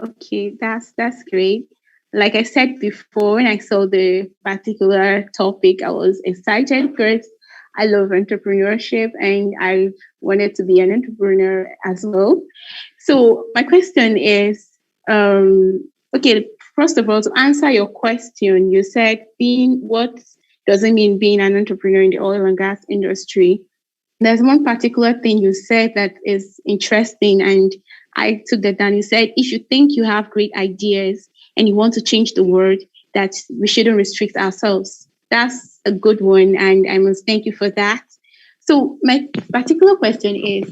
Okay, that's great. Like I said before, when I saw the particular topic, I was excited because I love entrepreneurship and I wanted to be an entrepreneur as well. So my question is, first of all, to answer your question, you said what does it mean being an entrepreneur in the oil and gas industry? There's one particular thing you said that is interesting, and I took that down. You said, if you think you have great ideas and you want to change the world, that we shouldn't restrict ourselves. That's a good one, and I must thank you for that. So my particular question is,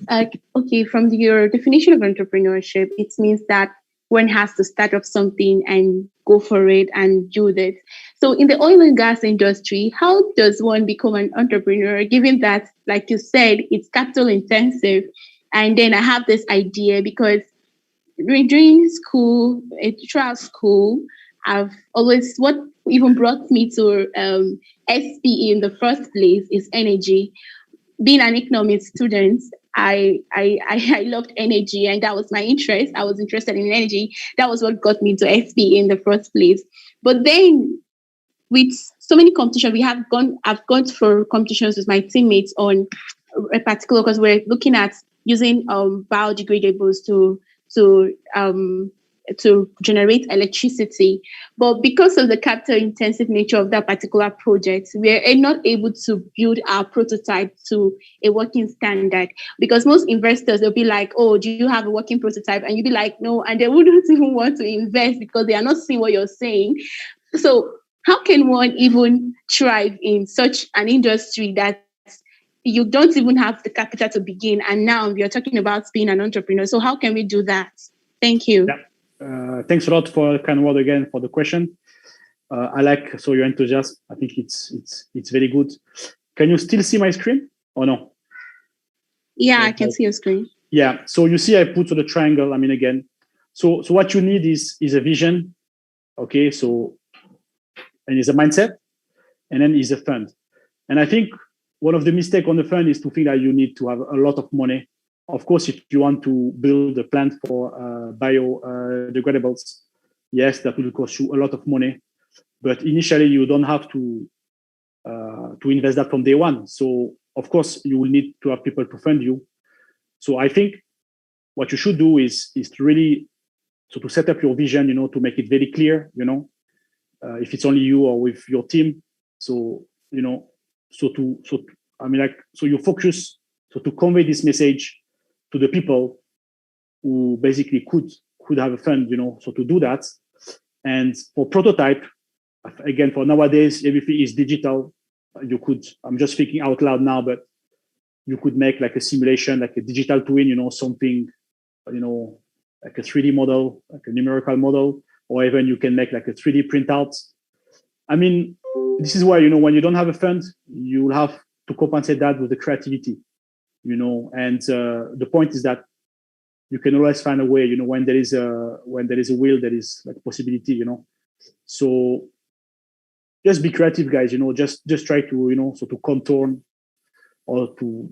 from your definition of entrepreneurship, it means that one has to start up something and go for it and do this. So in the oil and gas industry, how does one become an entrepreneur, given that, like you said, it's capital intensive? And then I have this idea because during school, throughout school, I've always, what even brought me to SPE in the first place is energy. Being an economics student, I loved energy, and that was my interest. I was interested in energy. That was what got me to SPE in the first place. But then, with so many competitions, I've gone for competitions with my teammates on a particular, because we're looking at using biodegradables to generate electricity. But because of the capital intensive nature of that particular project, we're not able to build our prototype to a working standard, because most investors, they'll be like, oh, do you have a working prototype? And you'll be like, no, and they wouldn't even want to invest because they are not seeing what you're saying. So how can one even thrive in such an industry that you don't even have the capital to begin? And now you're talking about being an entrepreneur. So how can we do that? Thank you. Yeah. Thanks a lot for the kind word again for the question. I like your enthusiasm. I think it's very good. Can you still see my screen or no? Yeah, I can see your screen. Yeah. So you see, I put the triangle. I mean, again. So what you need is a vision. Okay. So, and it's a mindset, and then is a fund. And I think one of the mistakes on the fund is to think that you need to have a lot of money. Of course, if you want to build a plant for biodegradables, yes, that will cost you a lot of money. But initially, you don't have to invest that from day one. So, of course, you will need to have people to fund you. So, I think what you should do is to really to set up your vision, to make it very clear, if it's only you or with your team. So, you focus to convey this message to the people who basically could have a fund, so to do that. And for prototype, again, for nowadays, everything is digital. I'm just speaking out loud now, but you could make like a simulation, like a digital twin, something, like a 3D model, like a numerical model, or even you can make like a 3D printout. I mean, this is why, when you don't have a fund, you will have to compensate that with the creativity, and the point is that you can always find a way, when there is a will, there is like possibility, so just be creative, guys, just try to, so to contour or to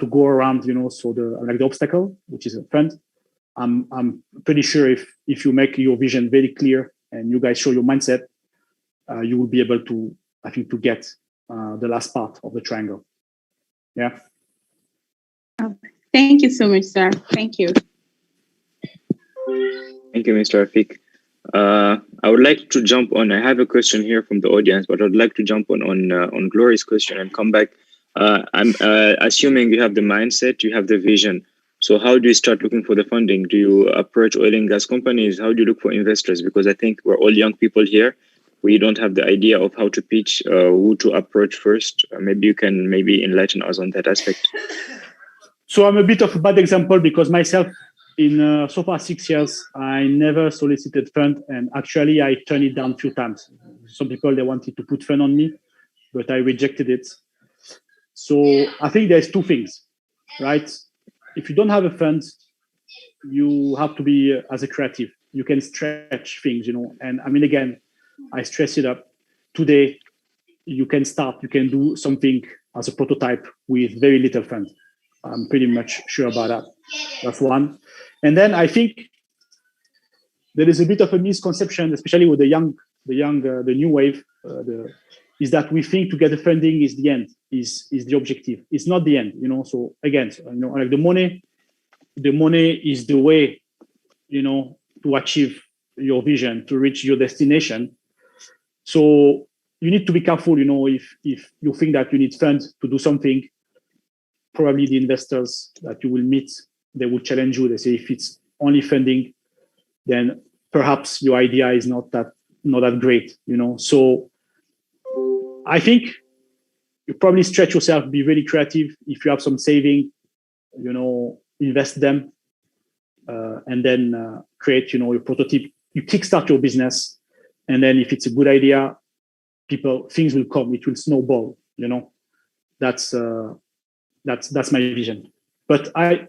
go around, so the obstacle, which is a fund. I'm pretty sure if you make your vision very clear and you guys show your mindset, you will be able to, I think, to get the last part of the triangle. Yeah. Oh, thank you so much, sir. Thank you. Thank you, Mr. Raffik. I would like to jump on. I have a question here from the audience, but I'd like to jump on Glory's question and come back. I'm assuming you have the mindset, you have the vision. So how do you start looking for the funding? Do you approach oil and gas companies? How do you look for investors? Because I think we're all young people here. We don't have the idea of how to pitch, who to approach first. Maybe you can enlighten us on that aspect. So I'm a bit of a bad example because myself, in so far 6 years, I never solicited fund, and actually I turned it down a few times. Some people, they wanted to put fund on me, but I rejected it. So I think there's two things, right? If you don't have a fund, you have to be as a creative. You can stretch things, and I mean, again, I stress it up. Today, you can do something as a prototype with very little fund. I'm pretty much sure about that. That's one. And then I think there is a bit of a misconception, especially with the new wave, is that we think to get the funding is the end, is the objective. It's not the end, So again, like the money is the way, to achieve your vision, to reach your destination. So you need to be careful, if you think that you need funds to do something, probably the investors that you will meet, they will challenge you. They say, if it's only funding, then perhaps your idea is not that great, So I think you probably stretch yourself, be really creative. If you have some saving, invest them, and then create, your prototype. You kickstart your business. And then if it's a good idea, things will come. It will snowball. That's my vision. But I'm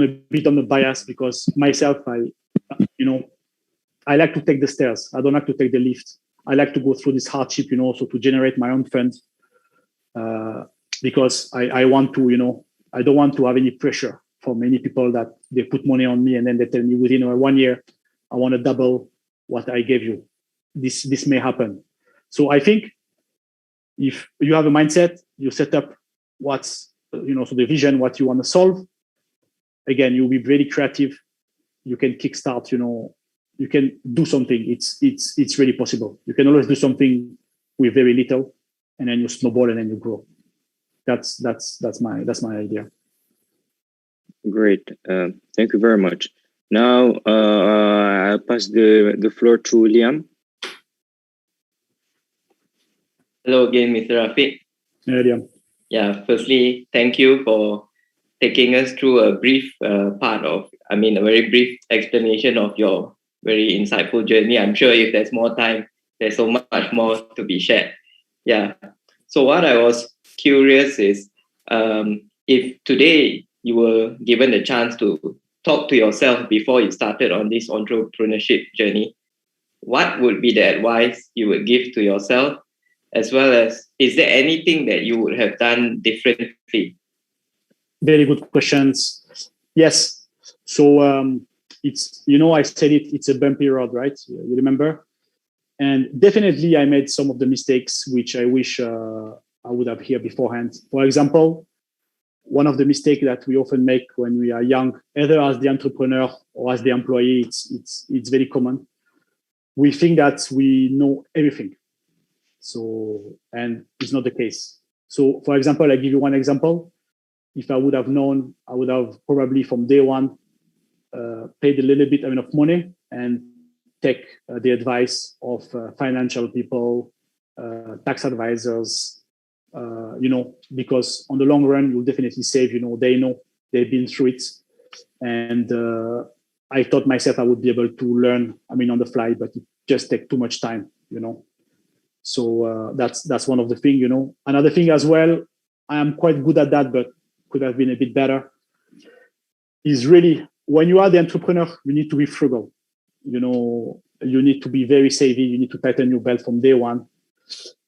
a bit on the bias because myself, I like to take the stairs. I don't like to take the lift. I like to go through this hardship, so to generate my own funds, because I want to, I don't want to have any pressure from many people that they put money on me and then they tell me within 1 year, I want to double what I gave you. This may happen. So I think if you have a mindset, you set up what's, so the vision, what you want to solve. Again, you'll be very creative. You can kickstart, you can do something. It's really possible. You can always do something with very little, and then you snowball and then you grow. That's my idea. Great. Thank you very much. Now I'll pass the floor to Liam. Hello again, Mr. Raffik. Yeah, Liam. Yeah, firstly, thank you for taking us through a brief a very brief explanation of your very insightful journey. I'm sure if there's more time, there's so much more to be shared. Yeah. So what I was curious is, if today you were given the chance to talk to yourself before you started on this entrepreneurship journey, what would be the advice you would give to yourself? As well as, is there anything that you would have done differently? Very good questions. Yes. So it's, I said it's a bumpy road, right? You remember? And definitely I made some of the mistakes which I wish I would have heard beforehand. For example, one of the mistakes that we often make when we are young, either as the entrepreneur or as the employee, it's very common. We think that we know everything. So, and it's not the case. So, for example, I give you one example. If I would have known, I would have probably from day one paid a little bit of money and take the advice of financial people, tax advisors, because on the long run, you'll definitely save, they know, they've been through it. And I thought myself I would be able to learn, on the fly, but it just takes too much time, So that's one of the things, Another thing as well, I am quite good at that, but could have been a bit better, is really, when you are the entrepreneur, you need to be frugal. You need to be very savvy. You need to tighten your belt from day one.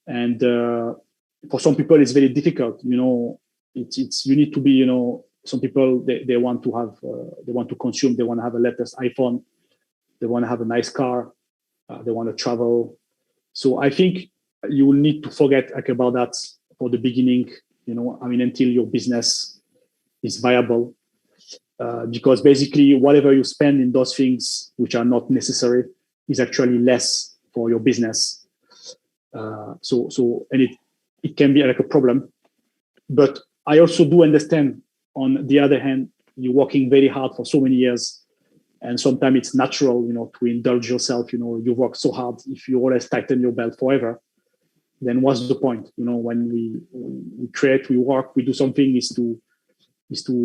And for some people, it's very difficult. It's you need to be, some people, they want to have, they want to consume, they want to have a latest iPhone, they want to have a nice car, they want to travel. So I think you will need to forget about that for the beginning, until your business is viable. Because basically whatever you spend in those things which are not necessary is actually less for your business. And it can be like a problem. But I also do understand, on the other hand, you're working very hard for so many years, and sometimes it's natural, to indulge yourself. You work so hard. If you always tighten your belt forever, then what's the point? When we create, we work, we do something, is to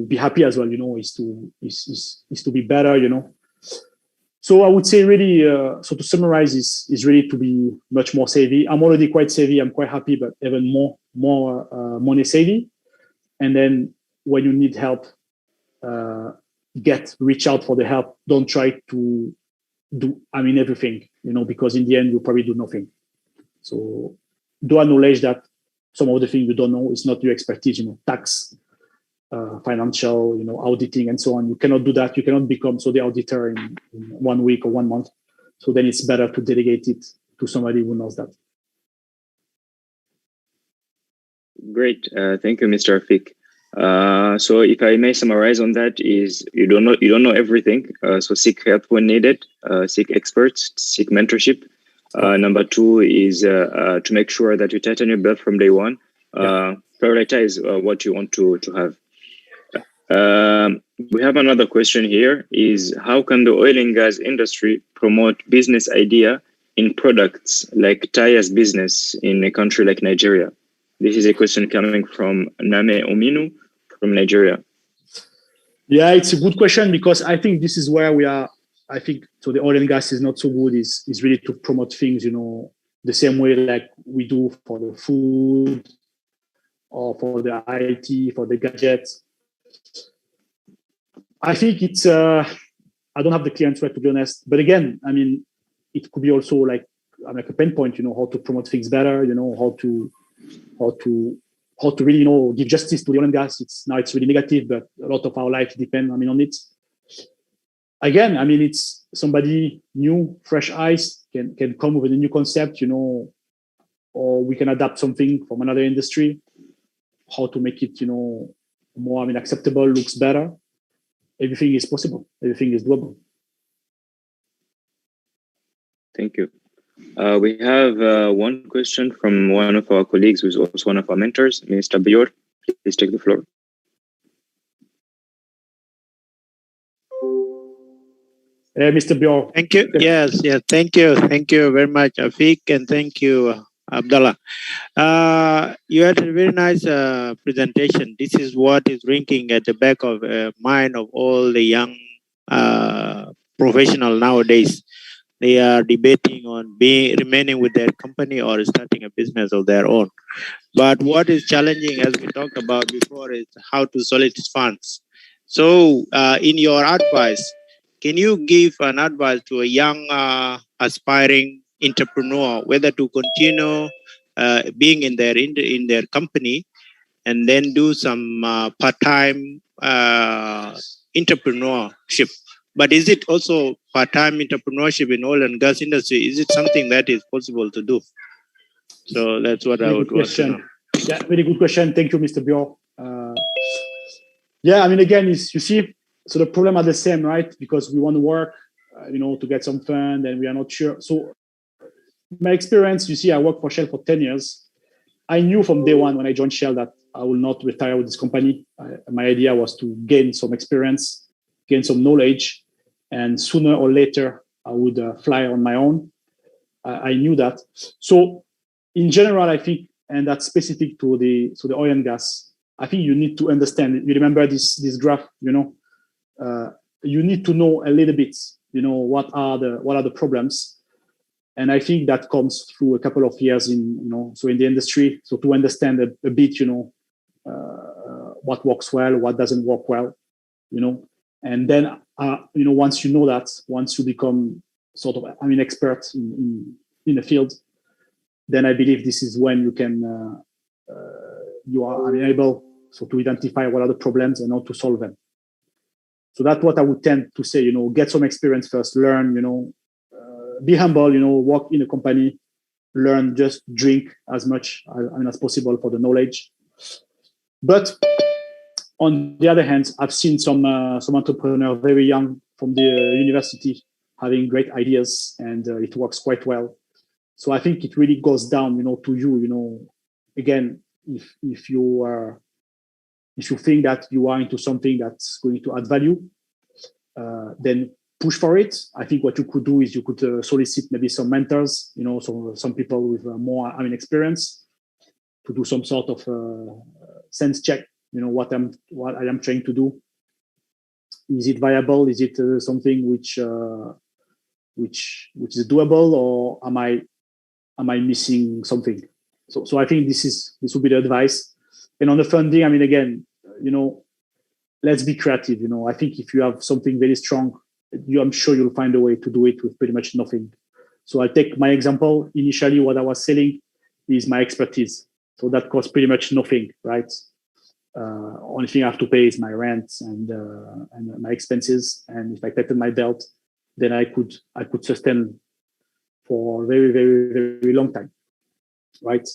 be happy as well, is to be better, So I would say really, so to summarize, is really to be much more savvy. I'm already quite savvy. I'm quite happy, but even more money savvy. And then when you need help, reach out for the help. Don't try to do, everything, because in the end, you probably do nothing. So do acknowledge that some of the things you don't know is not your expertise, tax, financial, auditing and so on. You cannot do that. You cannot become the auditor in 1 week or 1 month. So then it's better to delegate it to somebody who knows that. Great. Thank you, Mr. Raffik. So if I may summarize on that, is you don't know everything. So seek help when needed, seek experts, seek mentorship. Number 2 is to make sure that you tighten your belt from day one. Prioritize what you want to have. We have another question here, is how can the oil and gas industry promote business idea in products like tires business in a country like Nigeria? This is a question coming from Name Ominu from Nigeria. Yeah, it's a good question, because I think this is where we are I think so. The oil and gas is not so good. Is really to promote things, the same way like we do for the food or for the IT, for the gadgets. I think it's. I don't have the clear answer, to be honest. But again, I mean, it could be also like a pain point. How to promote things better. How to really give justice to the oil and gas. It's really negative, but a lot of our life depend on it. Again, I mean, it's somebody new, fresh eyes can come with a new concept, or we can adapt something from another industry, how to make it, more, acceptable, looks better. Everything is possible. Everything is doable. Thank you. We have one question from one of our colleagues who's also one of our mentors, Mr. Bior. Please take the floor. Mr. Bior. Thank you. Yes. Thank you. Thank you very much, Raffik, and thank you, Abdallah. You had a very nice presentation. This is what is ringing at the back of mind of all the young professionals nowadays. They are debating on remaining with their company or starting a business of their own. But what is challenging, as we talked about before, is how to solicit funds. So, in your advice, can you give an advice to a young aspiring entrepreneur whether to continue being in their company and then do some part-time entrepreneurship? But is it also part-time entrepreneurship in oil and gas industry? Is it something that is possible to do? So that's what I would want to know. Yeah, very good question. Thank you, Mr. Bior. Again, you see, so the problem are the same, right? Because we want to work, to get some fund, and we are not sure. So my experience, you see, I worked for Shell for 10 years. I knew from day one when I joined Shell that I will not retire with this company. My idea was to gain some experience, gain some knowledge, and sooner or later, I would fly on my own. I knew that. So in general, I think, and that's specific to the oil and gas, I think you need to understand, you remember this graph, you need to know a little bit, what are the problems. And I think that comes through a couple of years in the industry. So to understand a bit, what works well, what doesn't work well, and then, once you know that, once you become sort of, expert in the field, then I believe this is when you can, you are able to identify what are the problems and how to solve them. So that's what I would tend to say, get some experience first, learn, be humble, work in a company, learn, just drink as much as possible for the knowledge. But on the other hand, I've seen some entrepreneurs very young from the university having great ideas, and it works quite well. So I think it really goes down, to you, again, if you think that you are into something that's going to add value, then push for it. I think what you could do is you could solicit maybe some mentors, so some people with more experience to do some sort of sense check. What I am trying to do. Is it viable? Is it something which is doable, or am I missing something? So I think this would be the advice. And on the funding, again, let's be creative. I think if you have something very strong, I'm sure you'll find a way to do it with pretty much nothing. So I'll take my example. Initially, what I was selling is my expertise. So that costs pretty much nothing, right? Only thing I have to pay is my rent and my expenses. And if I tighten my belt, then I could sustain for a very, very, very long time, right?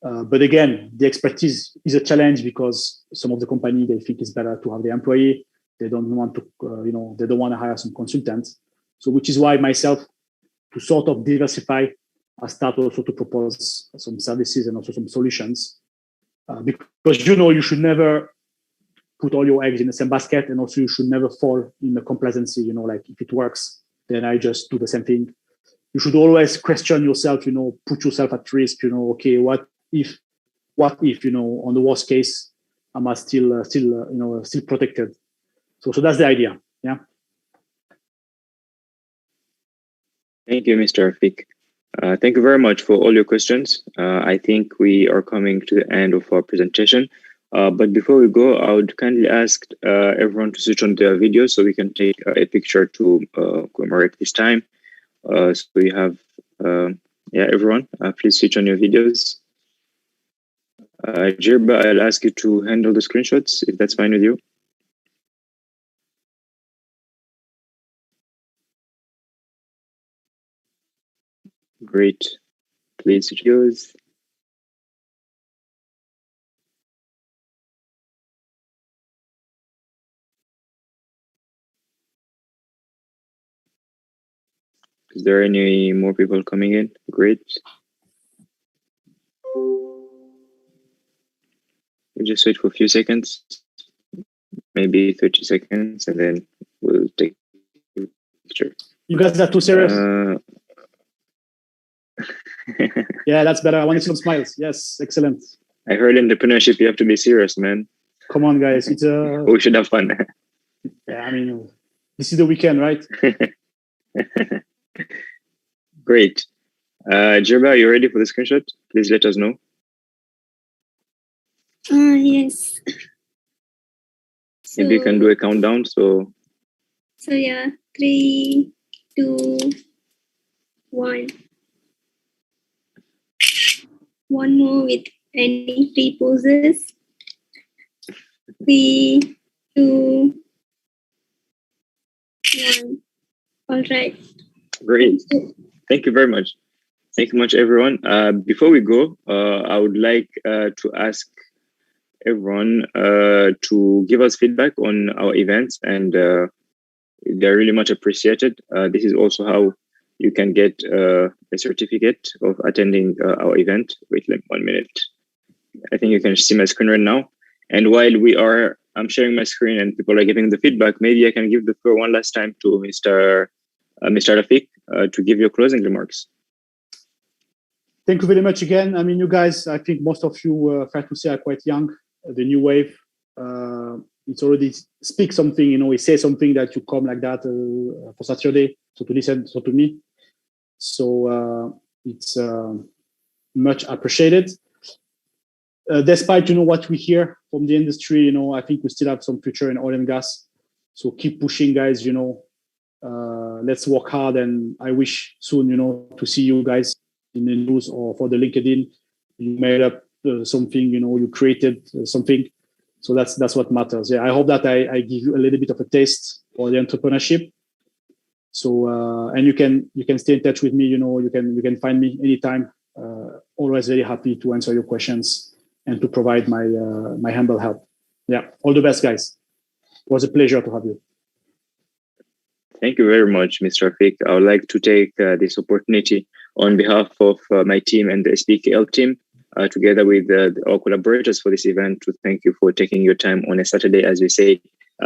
But again, the expertise is a challenge because some of the company, they think it's better to have the employee. They don't want to, they don't want to hire some consultants. So which is why myself, to sort of diversify, I start also to propose some services and also some solutions. Because, you should never put all your eggs in the same basket, and also you should never fall in the complacency, like if it works, then I just do the same thing. You should always question yourself, put yourself at risk, okay, what if, on the worst case, am I still protected? So that's the idea. Yeah. Thank you, Mr. Raffik. Thank you very much for all your questions. I think we are coming to the end of our presentation. But before we go, I would kindly ask everyone to switch on their video so we can take a picture to commemorate this time. So we have, everyone, please switch on your videos. Jirba, I'll ask you to handle the screenshots, if that's fine with you. Great. Please switch yours. Is there any more people coming in? Great. We'll just wait for a few seconds, maybe 30 seconds, and then we'll take a picture. You guys are too serious. Yeah, that's better. I want to see some smiles. Yes, excellent. I heard entrepreneurship, you have to be serious, man. Come on, guys. It's we should have fun. Yeah, I mean, this is the weekend, right? Great. Jirba, are you ready for the screenshot? Please let us know. Yes. Maybe you can do a countdown. So yeah, 3, 2, 1. One more with any free poses. 3, 2, 1. All right. Great. Thank you very much. Thank you much, everyone. Before we go, I would like to ask everyone to give us feedback on our events, and they're really much appreciated. This is also how you can get a certificate of attending our event. Wait, like 1 minute. I think you can see my screen right now. And while I'm sharing my screen and people are giving the feedback, maybe I can give the floor one last time to Mr. Raffik to give your closing remarks. Thank you very much again. I mean, you guys, I think most of you, fair to say, are quite young. The new wave, it's already speak something, it says something that you come like that for Saturday, so to listen to me. So it's much appreciated. Despite, what we hear from the industry, I think we still have some future in oil and gas. So keep pushing, guys, let's work hard. And I wish soon, to see you guys in the news or for the LinkedIn. You made up something, you created something. So that's what matters. Yeah, I hope that I give you a little bit of a taste for the entrepreneurship. So and you can stay in touch with me. You can find me anytime. Always very happy to answer your questions and to provide my humble help. Yeah, all the best, guys. It was a pleasure to have you. Thank you very much, Mr. Raffik. I would like to take this opportunity on behalf of my team and the SPE team, together with our collaborators for this event, to thank you for taking your time on a Saturday, as we say,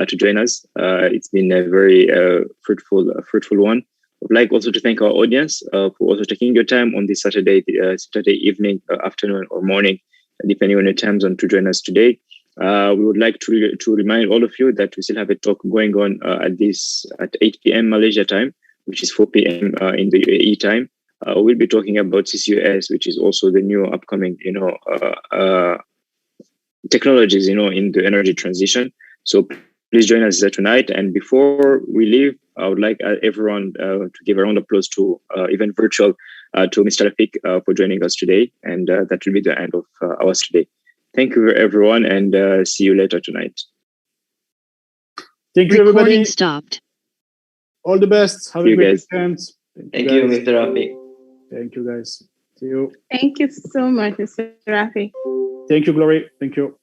to join us. It's been a very fruitful one. I would like also to thank our audience for also taking your time on this Saturday evening, afternoon, or morning, depending on your time zone, to join us today. We would like to remind all of you that we still have a talk going on at 8 p.m. Malaysia time, which is 4 p.m. In the UAE time. We'll be talking about CCUS, which is also the new upcoming, technologies, in the energy transition. So please join us tonight. And before we leave, I would like everyone to give a round of applause to, even virtual, to Mr. Raffik for joining us today. And that will be the end of our today. Thank you, everyone, and see you later tonight. Thank you, everybody. Recording stopped. All the best. Have a great weekend. Thank you, Mr. Raffik. Thank you, guys. See you. Thank you so much, Mr. Raffik. Thank you, Glory. Thank you.